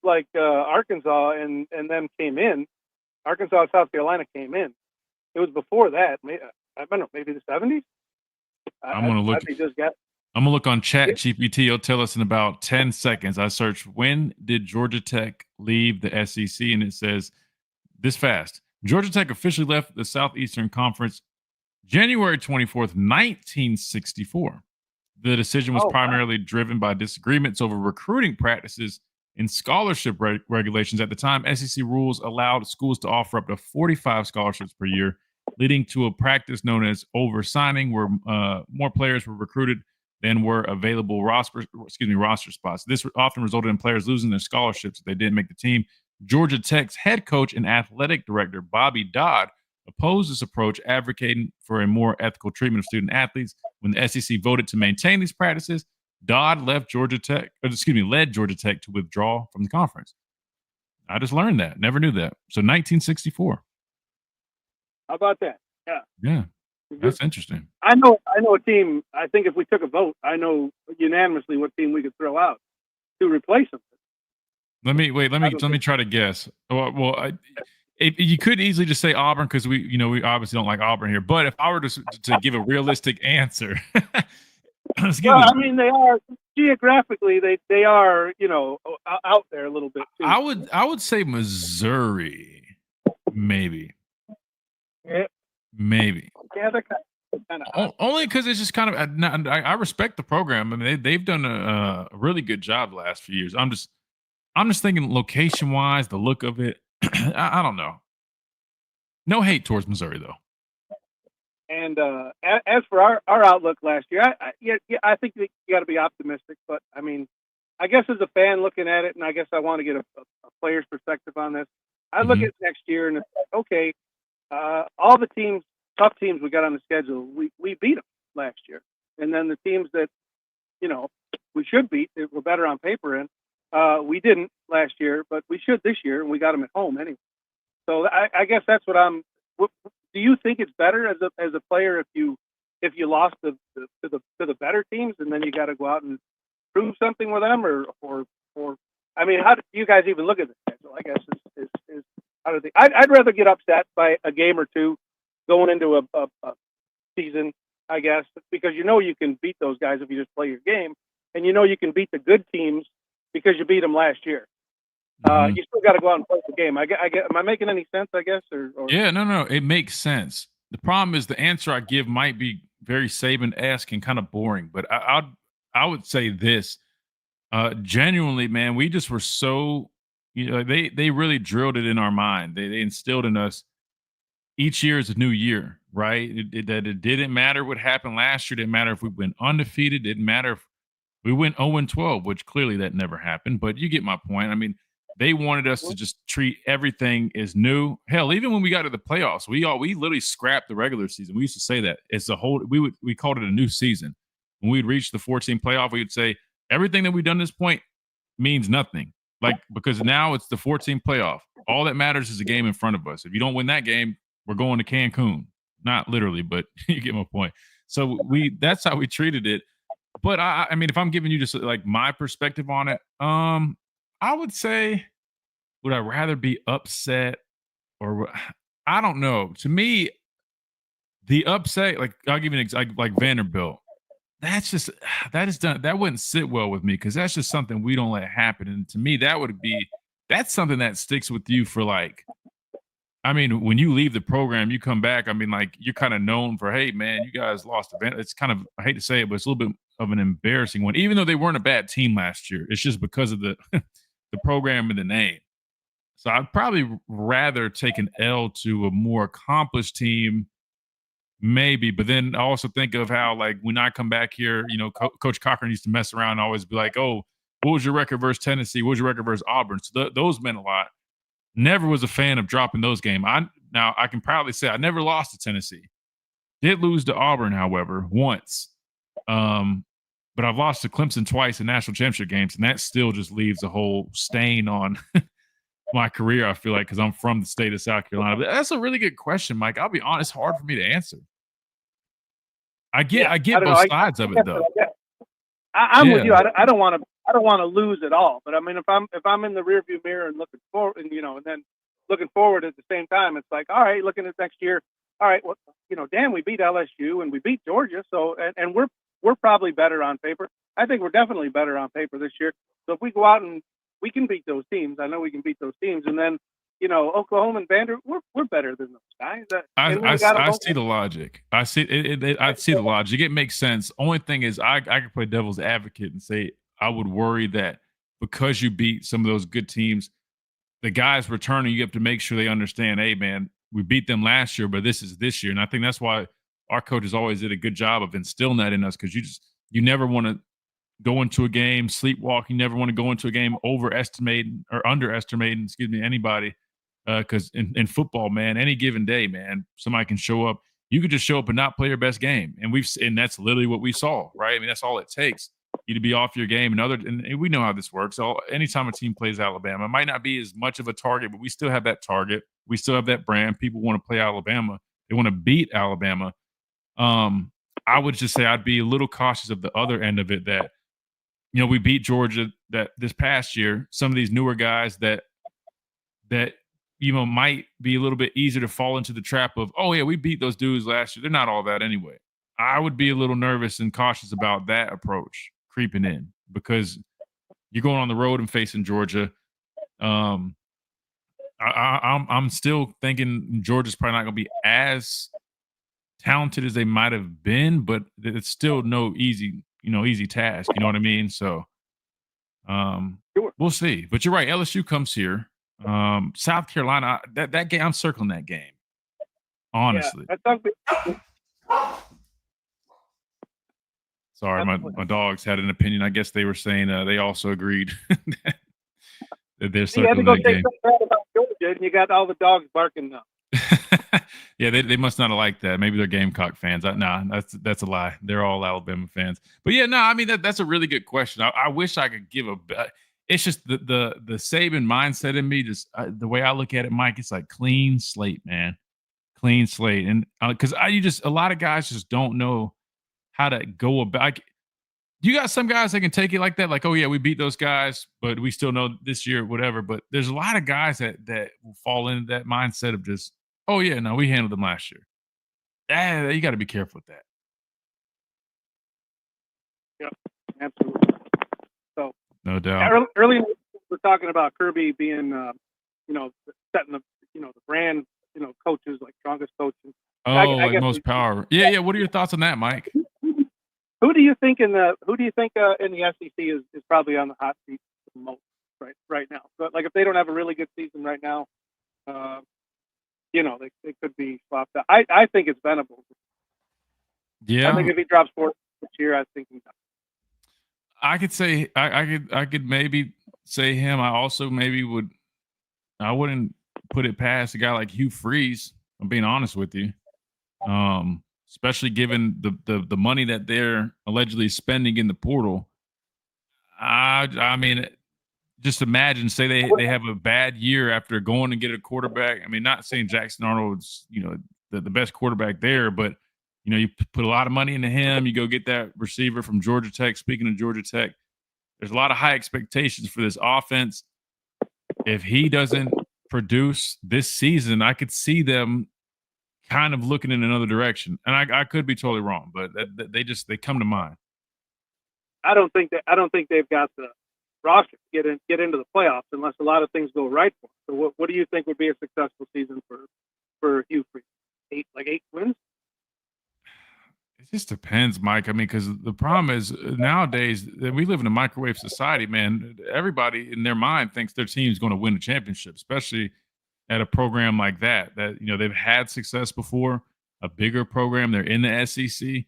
Like Arkansas and them came in. Arkansas and South Carolina came in. It was before that. I don't know, maybe the 70s. I'm gonna look on ChatGPT. It'll tell us in about 10 seconds. I searched when did Georgia Tech leave the SEC, and it says this fast. Georgia Tech officially left the Southeastern Conference January 24th, 1964. The decision was primarily driven by disagreements over recruiting practices and scholarship regulations. At the time, SEC rules allowed schools to offer up to 45 scholarships per year, leading to a practice known as oversigning, where more players were recruited than were available roster spots. This often resulted in players losing their scholarships if they didn't make the team. Georgia Tech's head coach and athletic director, Bobby Dodd, opposed this approach, advocating for a more ethical treatment of student athletes. When the SEC voted to maintain these practices, Dodd led Georgia Tech to withdraw from the conference. I just learned that. Never knew that. So 1964. How about that? Yeah. Yeah. That's interesting. I know a team. I think if we took a vote, I know unanimously what team we could throw out to replace them. Let me try to guess. You could easily just say Auburn because we obviously don't like Auburn here. But if I were to give a realistic answer, I mean, they are geographically they are out there a little bit too. I would say Missouri, maybe. Yeah. Maybe. Yeah, they're kind of only because it's just kind of. I respect the program. I mean, they've done a really good job the last few years. I'm just thinking location wise, the look of it. I don't know. No hate towards Missouri though. And as for our outlook last year, I think you got to be optimistic. But I mean, I guess as a fan looking at it, and I guess I want to get a player's perspective on this. I look at next year and it's like, okay, all the tough teams we got on the schedule, we beat them last year. And then the teams that, we should beat, that were better on paper in, we didn't last year, but we should this year, and we got them at home anyway. So I guess that's what do you think it's better as a player if you lost to the better teams and then you got to go out and prove something with them, or I mean, how do you guys even look at the schedule? I guess is how do they? I'd rather get upset by a game or two going into a season, I guess, because you can beat those guys if you just play your game, and you can beat the good teams because you beat them last year. You still got to go out and play the game. I get. Am I making any sense? I guess. Or yeah, no, it makes sense. The problem is the answer I give might be very Saban-esque and kind of boring, but I would say this. Genuinely, man, we just were so. They really drilled it in our mind. They instilled in us. Each year is a new year, right? It didn't matter what happened last year. It didn't matter if we went undefeated. It didn't matter if we went 0-12, which clearly that never happened. But you get my point. I mean, they wanted us to just treat everything as new. Hell, even when we got to the playoffs, we literally scrapped the regular season. We used to say that it's the whole. We called it a new season. When we'd reach the 14 playoff, we would say everything that we've done to this point means nothing. Because now it's the 14 playoff. All that matters is the game in front of us. If you don't win that game, we're going to Cancun. Not literally, but you get my point. So that's how we treated it. But I mean, if I'm giving you just like my perspective on it, I would say, would I rather be upset or I don't know. To me, the upset, like I'll give you an example, like Vanderbilt. That wouldn't sit well with me because that's just something we don't let happen. And to me, that's something that sticks with you for I mean, when you leave the program, you come back. I mean, you're kind of known for, hey, man, you guys lost. It's kind of, I hate to say it, but it's a little bit of an embarrassing one, even though they weren't a bad team last year. It's just because of the program and the name. So I'd probably rather take an L to a more accomplished team, maybe. But then I also think of how, when I come back here, Coach Cochran used to mess around and always be like, oh, what was your record versus Tennessee? What was your record versus Auburn? So those meant a lot. Never was a fan of dropping those games. Now I can proudly say I never lost to Tennessee. Did lose to Auburn, however, once. But I've lost to Clemson twice in national championship games, and that still just leaves a whole stain on my career, I feel like, because I'm from the state of South Carolina. But that's a really good question, Mike. I'll be honest, it's hard for me to answer. I get both sides of it, though. I'm with you. I don't want to lose at all. But I mean, if I'm in the rearview mirror and looking forward, and then looking forward at the same time, it's like, all right, looking at next year. All right, well, damn, we beat LSU and we beat Georgia, so and we're probably better on paper. I think we're definitely better on paper this year. So if we go out and we can beat those teams, I know we can beat those teams, and then Oklahoma and Vanderbilt, we're better than those guys. I see the logic. I see it. I see the logic. It makes sense. Only thing is, I could play devil's advocate and say I would worry that because you beat some of those good teams, the guys returning, you have to make sure they understand, hey, man, we beat them last year, but this is this year. And I think that's why our coaches always did a good job of instilling that in us, because you never want to go into a game sleepwalk. You never want to go into a game overestimating or underestimating, anybody. Because in football, man, any given day, man, somebody can show up. You could just show up and not play your best game, and that's literally what we saw, right? I mean, that's all it takes, you to be off your game. And we know how this works. So anytime a team plays Alabama, it might not be as much of a target, but we still have that target. We still have that brand. People want to play Alabama. They want to beat Alabama. I would just say I'd be a little cautious of the other end of it that, we beat Georgia that this past year. Some of these newer guys that might be a little bit easier to fall into the trap of, oh yeah, we beat those dudes last year. They're not all that anyway. I would be a little nervous and cautious about that approach creeping in because you're going on the road and facing Georgia. I'm still thinking Georgia's probably not going to be as talented as they might have been, but it's still no easy task. You know what I mean? So we'll see. But you're right. LSU comes here. South Carolina, that game, I'm circling that game. Honestly. Yeah, Sorry, my dogs had an opinion. I guess they were saying they also agreed that they're circling that game. About Georgia, and you got all the dogs barking now. Yeah, they must not have liked that. Maybe they're Gamecock fans. Nah, that's a lie. They're all Alabama fans. But yeah, no, I mean that's a really good question. I wish I could give it's just the Saban mindset in me. Just the way I look at it, Mike. It's like clean slate, man. Clean slate, and because a lot of guys just don't know how to go about. You got some guys that can take it like that, like, oh yeah, we beat those guys, but we still know this year, whatever. But there's a lot of guys that will fall into that mindset of just, oh yeah, no, we handled them last year. You got to be careful with that. Yep, absolutely. So no doubt. Earlier we're talking about Kirby being, setting the, the brand, coaches like strongest coaches. I guess most power. Yeah. What are your thoughts on that, Mike? Who do you think in the SEC is probably on the hot seat the most right now? But like if they don't have a really good season right now, they could be swapped out. I think it's Venables. Yeah. I think if he drops 4 this year, I think he's done. I could say I could maybe say him. I also I wouldn't put it past a guy like Hugh Freeze. I'm being honest with you. Especially given the money that they're allegedly spending in the portal. I mean, just imagine, say they have a bad year after going to get a quarterback. I mean, not saying Jackson Arnold's, the best quarterback there, but, you put a lot of money into him. You go get that receiver from Georgia Tech. Speaking of Georgia Tech, there's a lot of high expectations for this offense. If he doesn't produce this season, I could see them kind of looking in another direction, and I could be totally wrong, but they come to mind. I don't think they've got the roster to get into the playoffs unless a lot of things go right for them. So what do you think would be a successful season for Hugh Freeze? 8 wins? It just depends, Mike. I mean, because the problem is nowadays we live in a microwave society, man. Everybody in their mind thinks their team's going to win a championship, especially at a program like that they've had success before, a bigger program. They're in the SEC.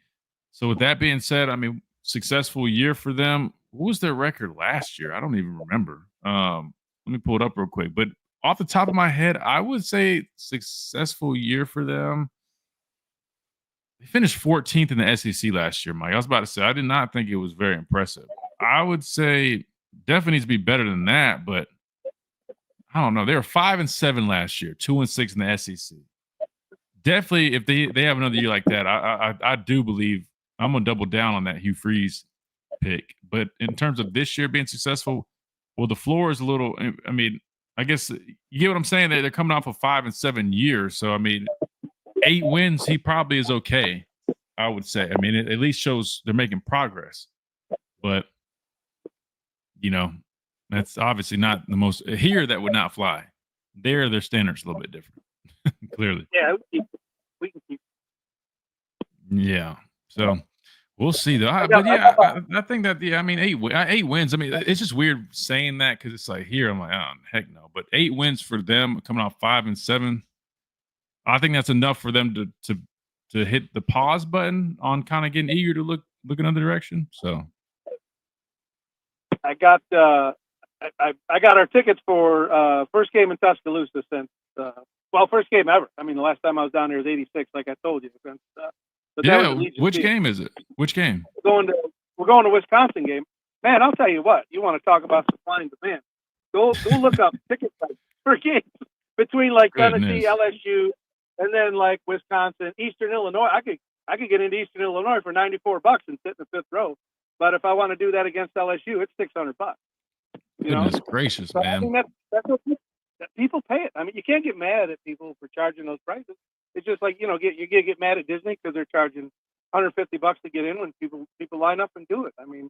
So with that being said, I mean, successful year for them. What was their record last year? I don't even remember. Let me pull it up real quick. But off the top of my head, I would say successful year for them. They finished 14th in the SEC last year, Mike. I was about to say, I did not think it was very impressive. I would say definitely needs to be better than that, but I don't know. They were 5-7 last year, 2-6 in the SEC. Definitely, if they have another year like that, I do believe I'm gonna double down on that Hugh Freeze pick. But in terms of this year being successful, well, the floor is a little. I mean, I guess you get what I'm saying. They're coming off of 5-7 years, so I mean, 8 wins, he probably is okay. I would say. I mean, it at least shows they're making progress. But that's obviously not the most here. That would not fly. There, their standards a little bit different. Clearly. Yeah, we can keep. Yeah. So we'll see though. But yeah, I think that I mean 8 wins. I mean, it's just weird saying that because it's like here I'm like, oh heck no. But 8 wins for them coming off 5-7. I think that's enough for them to hit the pause button on kind of getting eager to look another direction. So I got I got our tickets for first game in Tuscaloosa since first game ever. I mean, the last time I was down there was '86, like I told you. Since, which game is it? Which game? We're going to Wisconsin game. Man, I'll tell you what. You want to talk about supply and demand? Go look up ticket prices for games between like Tennessee, LSU, And then like Wisconsin, Eastern Illinois, I could get into Eastern Illinois for $94 and sit in the fifth row. But if I want to do that against LSU, it's $600. Goodness gracious, so, man! I mean, that's what people pay it. I mean, you can't get mad at people for charging those prices. It's just like, you get mad at Disney because they're charging $150 to get in when people line up and do it. I mean,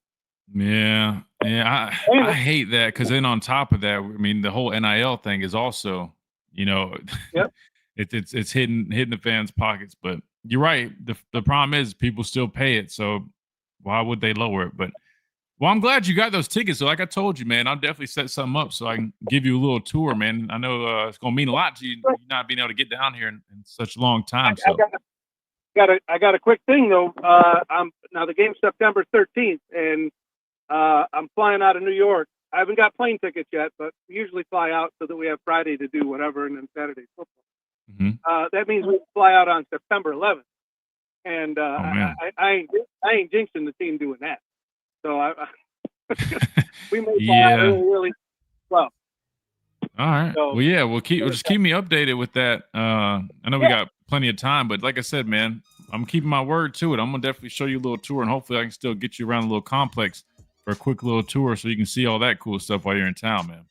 yeah, I hate that because then on top of that, I mean, the whole NIL thing is also, yep. it's hitting the fans' pockets. But you're right. The problem is people still pay it, so why would they lower it? But well, I'm glad you got those tickets. So like I told you, man, I'll definitely set something up so I can give you a little tour, man. I know it's gonna mean a lot to you not being able to get down here in such a long time. So I got a quick thing though. Now the game's September 13th, and I'm flying out of New York. I haven't got plane tickets yet, but we usually fly out so that we have Friday to do whatever, and then Saturday football. Mm-hmm. That means we fly out on September 11th, and I ain't jinxing the team doing that. So we may fly out really well. All right. So, well, yeah, we'll just keep me updated with that. I know we got plenty of time, but like I said, man, I'm keeping my word to it. I'm gonna definitely show you a little tour, and hopefully I can still get you around a little complex for a quick little tour, so you can see all that cool stuff while you're in town, man.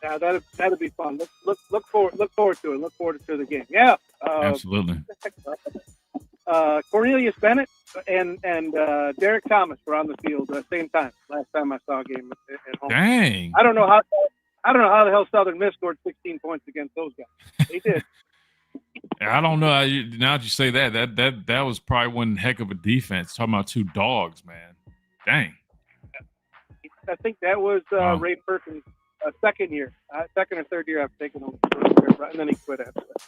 Yeah, that'd be fun. Look forward to it. Look forward to the game. Yeah. Absolutely. Cornelius Bennett and Derek Thomas were on the field at the same time. Last time I saw a game at home. Dang. I don't know how the hell Southern Miss scored 16 points against those guys. They did. I don't know. Now that you say that was probably one heck of a defense. Talking about two dogs, man. Dang. I think that was Ray Perkins' second or third year after taking over, and then he quit after that.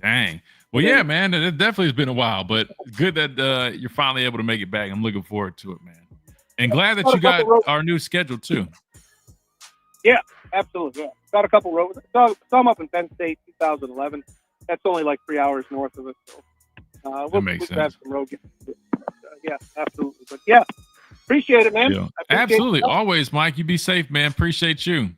Dang. Well, yeah, man, it definitely has been a while, but good that you're finally able to make it back. I'm looking forward to it, man. And glad that you got our new schedule, too. Yeah, absolutely. Yeah. Got a couple roads. Saw them up in Penn State, 2011. That's only like 3 hours north of us. So we'll have some road games. Yeah, absolutely. But yeah, appreciate it, man. Yeah. Absolutely. Always, Mike. You be safe, man. Appreciate you.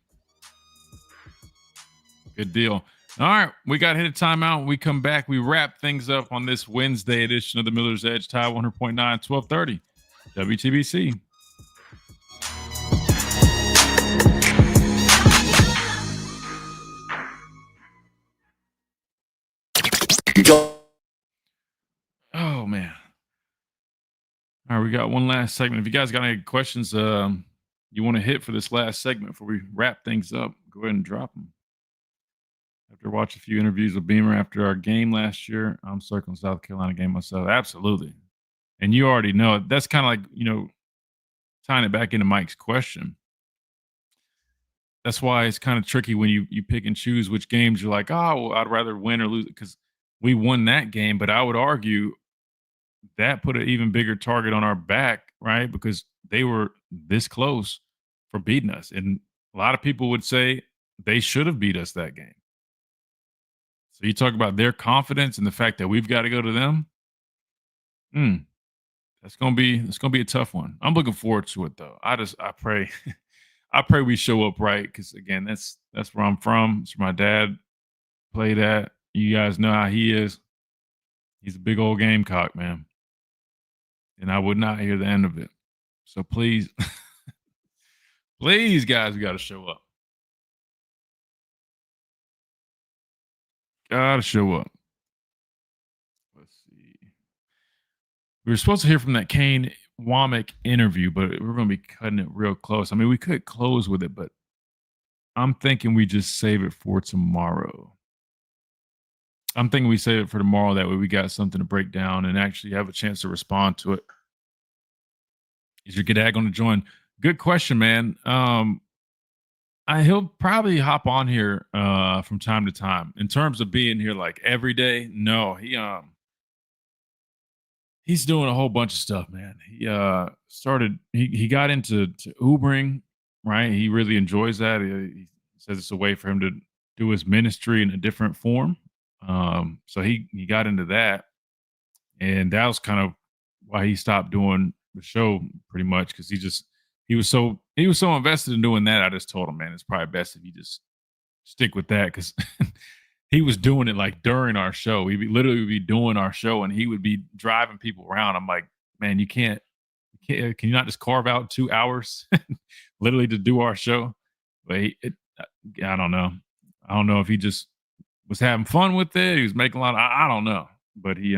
Good deal. All right, we got to hit a timeout. When we come back, we wrap things up on this Wednesday edition of the Miller's Edge, Tide 100.9, 1230, WTBC. Oh, man. All right, we got one last segment. If you guys got any questions you want to hit for this last segment before we wrap things up, go ahead and drop them. After watching a few interviews with Beamer after our game last year, I'm circling South Carolina game myself. Absolutely. And you already know it. That's kind of like, tying it back into Mike's question. That's why it's kind of tricky when you pick and choose which games you're like, oh, well, I'd rather win or lose, because we won that game. But I would argue that put an even bigger target on our back, right? Because they were this close for beating us. And a lot of people would say they should have beat us that game. So you talk about their confidence and the fact that we've got to go to them. It's gonna be a tough one. I'm looking forward to it though. I pray we show up right, because again, that's where I'm from. It's where my dad played at. You guys know how he is. He's a big old Gamecock, man. And I would not hear the end of it. So please, please, guys, we got to show up. Gotta show up. Let's see. We were supposed to hear from that Kane Womack interview, but we're going to be cutting it real close. I mean, we could close with it, but I'm thinking we just save it for tomorrow. I'm thinking we save it for tomorrow. That way we got something to break down and actually have a chance to respond to it. Is your dad going to join? Good question, man. He'll probably hop on here from time to time. In terms of being here like every day, no. He's doing a whole bunch of stuff, man. He he got into Ubering, right? He really enjoys that. He says it's a way for him to do his ministry in a different form. So he got into that, and that was kind of why he stopped doing the show pretty much, because he was so invested in doing that. I just told him, man, it's probably best if you just stick with that, because he was doing it like during our show. We'd literally be doing our show, and he would be driving people around. I'm like, man, can you not just carve out 2 hours literally to do our show? But I don't know. I don't know if he just was having fun with it. He was making a lot. I don't know, but he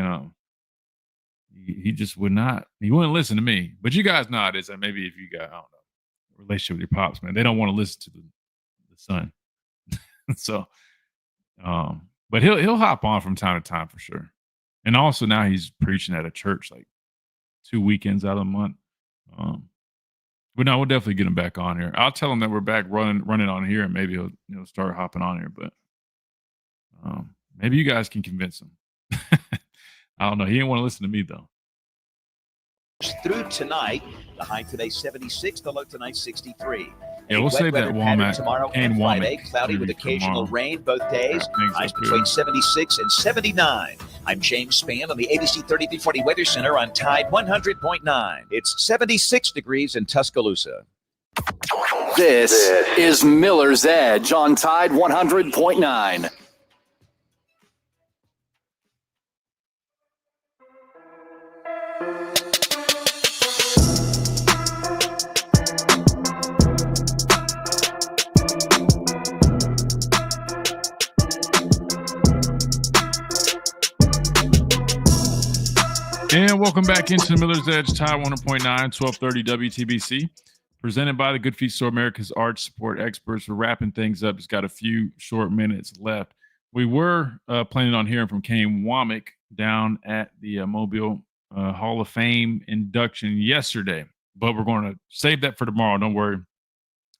just would not. He wouldn't listen to me. But you guys know how it is. That maybe if you got, I don't know, a relationship with your pops, man, they don't want to listen to the son. So, but he'll hop on from time to time for sure. And also now he's preaching at a church like 2 weekends out of the month. But no, we'll definitely get him back on here. I'll tell him that we're back running on here, and maybe he'll start hopping on here. But maybe you guys can convince him. I don't know. He didn't want to listen to me though. Through tonight, the high today 76, the low tonight 63. Yeah, we'll save that Walmart tomorrow and Friday, Walmart. cloudy with occasional rain both days. Highs between 76 and 79. I'm James Spann on the ABC 3340 Weather Center on Tide 100.9. It's 76 degrees in Tuscaloosa. This is Miller's Edge on Tide 100.9. And welcome back into the Miller's Edge, Tide 100.9, 1230 WTBC. Presented by the Good Feet Store, America's arch support experts. We're wrapping things up. Just got a few short minutes left. We were planning on hearing from Kane Womack down at the Mobile Hall of Fame induction yesterday, but we're going to save that for tomorrow. Don't worry.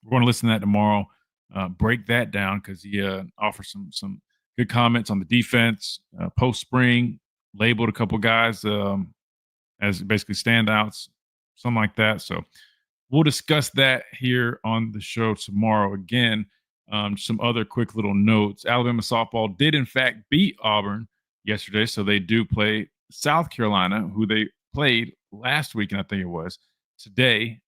We're going to listen to that tomorrow, break that down because he offered some good comments on the defense, post-spring, labeled a couple guys as basically standouts, something like that. So we'll discuss that here on the show tomorrow. Again, some other quick little notes. Alabama softball did, in fact, beat Auburn yesterday. So they do play South Carolina, who they played last week, and I think it was today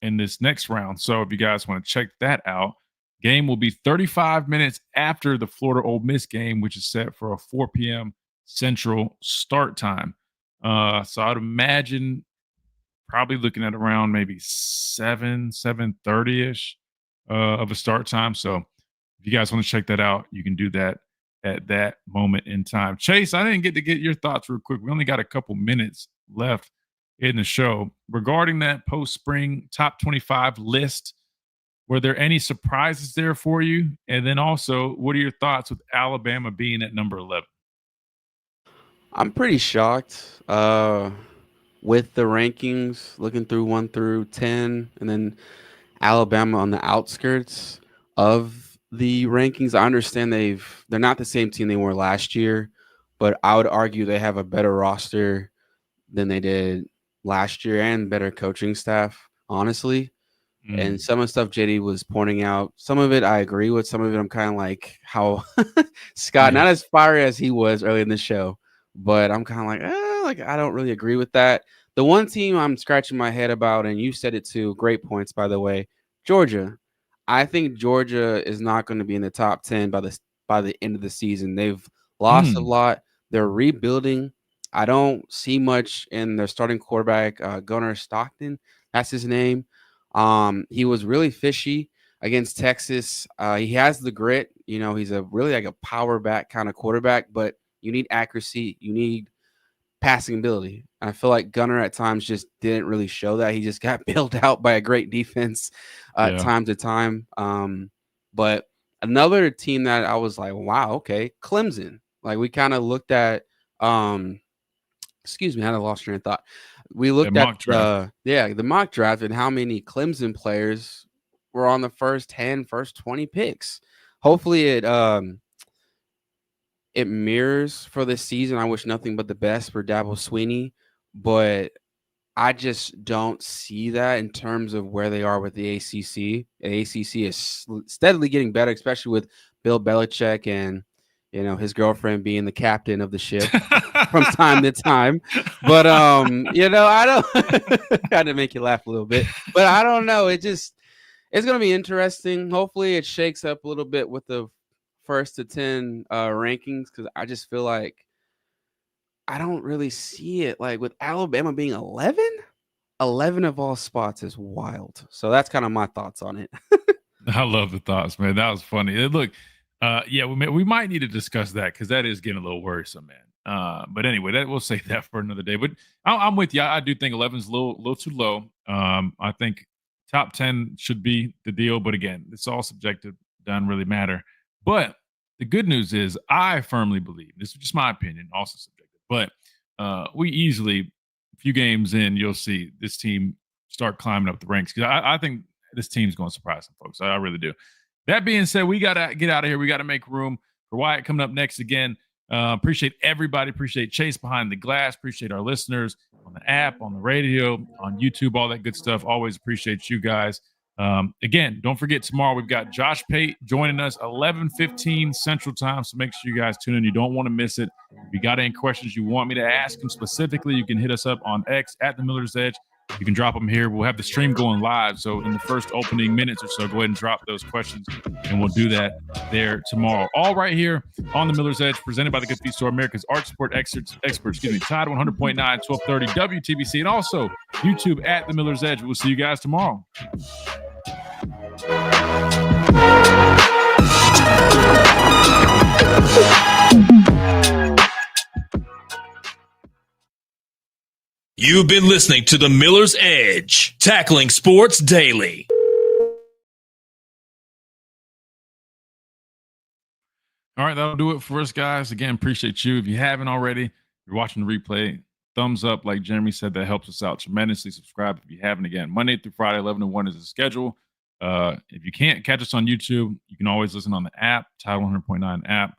in this next round. So if you guys want to check that out, game will be 35 minutes after the Florida Ole Miss game, which is set for a 4 p.m. Central start time. So I'd imagine probably looking at around maybe 7:30-ish of a start time. So if you guys want to check that out, you can do that at that moment in time. Chase, I didn't get to get your thoughts real quick. We only got a couple minutes left in the show. Regarding that post-spring top 25 list, were there any surprises there for you? And then also, what are your thoughts with Alabama being at number 11? I'm pretty shocked with the rankings, looking through 1 through 10, and then Alabama on the outskirts of the rankings. I understand they're not the same team they were last year, but I would argue they have a better roster than they did last year and better coaching staff, honestly. And some of the stuff JD was pointing out, some of it I agree with. Some of it I'm kind of like how Scott, not as fiery as he was early in the show, but I'm kind of like I don't really agree with that. The one team I'm scratching my head about, and you said it too, great points, by the way, Georgia. I think Georgia is not going to be in the top 10 by the end of the season. They've lost a lot. They're rebuilding. I don't see much in their starting quarterback, Gunnar Stockton. That's his name. He was really fishy against Texas. He has the grit. You know, he's really like a power back kind of quarterback, but you need accuracy. You need passing ability. I feel like Gunnar at times just didn't really show that. He just got bailed out by a great defense time to time. But another team that I was like, wow, okay, Clemson. Like we kind of looked at, excuse me, I had a lost train of thought. We looked at the mock draft and how many Clemson players were on the first 10, first 20 picks. Hopefully it mirrors for this season. I wish nothing but the best for Dabo Swinney, but I just don't see that in terms of where they are with the ACC. The ACC is steadily getting better, especially with Bill Belichick and his girlfriend being the captain of the ship from time to time. But I don't kind of make you laugh a little bit, but I don't know. It's going to be interesting. Hopefully it shakes up a little bit with the first to 10 rankings because I just feel like I don't really see it. Like with Alabama being 11 of all spots is wild. So that's kind of my thoughts on it. I love the thoughts, man. That was funny. Look, yeah, we might need to discuss that because that is getting a little worrisome, man. But anyway, we'll save that for another day. But I'm with you. I do think 11 is a little too low. I think top 10 should be the deal. But again, it's all subjective. Doesn't really matter. But the good news is I firmly believe, this is just my opinion, also subjective, but we easily, a few games in, you'll see this team start climbing up the ranks. Because I think this team's going to surprise some folks. I really do. That being said, we got to get out of here. We got to make room for Wyatt coming up next again. Appreciate everybody. Appreciate Chase behind the glass. Appreciate our listeners on the app, on the radio, on YouTube, all that good stuff. Always appreciate you guys. Again, don't forget tomorrow we've got Josh Pate joining us 11:15 Central Time. So make sure you guys tune in. You don't want to miss it. If you got any questions you want me to ask him specifically, you can hit us up on X at the Miller's Edge. You can drop them here. We'll have the stream going live. So in the first opening minutes or so, go ahead and drop those questions, and we'll do that there tomorrow. All right here on the Miller's Edge, presented by the Good Feet Store, America's Arch Sport experts. Tide 100.9, 1230 WTBC, and also YouTube at the Miller's Edge. We'll see you guys tomorrow. You've been listening to the Miller's Edge, tackling sports daily. All right, that'll do it for us, guys. Again, appreciate you. If you haven't already, if you're watching the replay, thumbs up. Like Jeremy said, that helps us out tremendously. Subscribe if you haven't. Again, Monday through Friday, 11 to 1 is the schedule. If you can't catch us on YouTube, you can always listen on the app, Tide 100.9 app,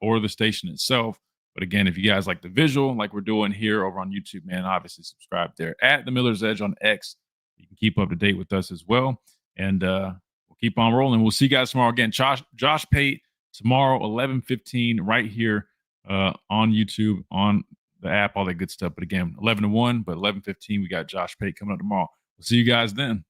or the station itself. But again, if you guys like the visual, like we're doing here over on YouTube, man, obviously subscribe there at the Miller's Edge on X. You can keep up to date with us as well. And we'll keep on rolling. We'll see you guys tomorrow. Again, Josh Pate tomorrow, 11:15, right here on YouTube, on the app, all that good stuff. But again, 11 to 1, but 11:15, we got Josh Pate coming up tomorrow. We'll see you guys then.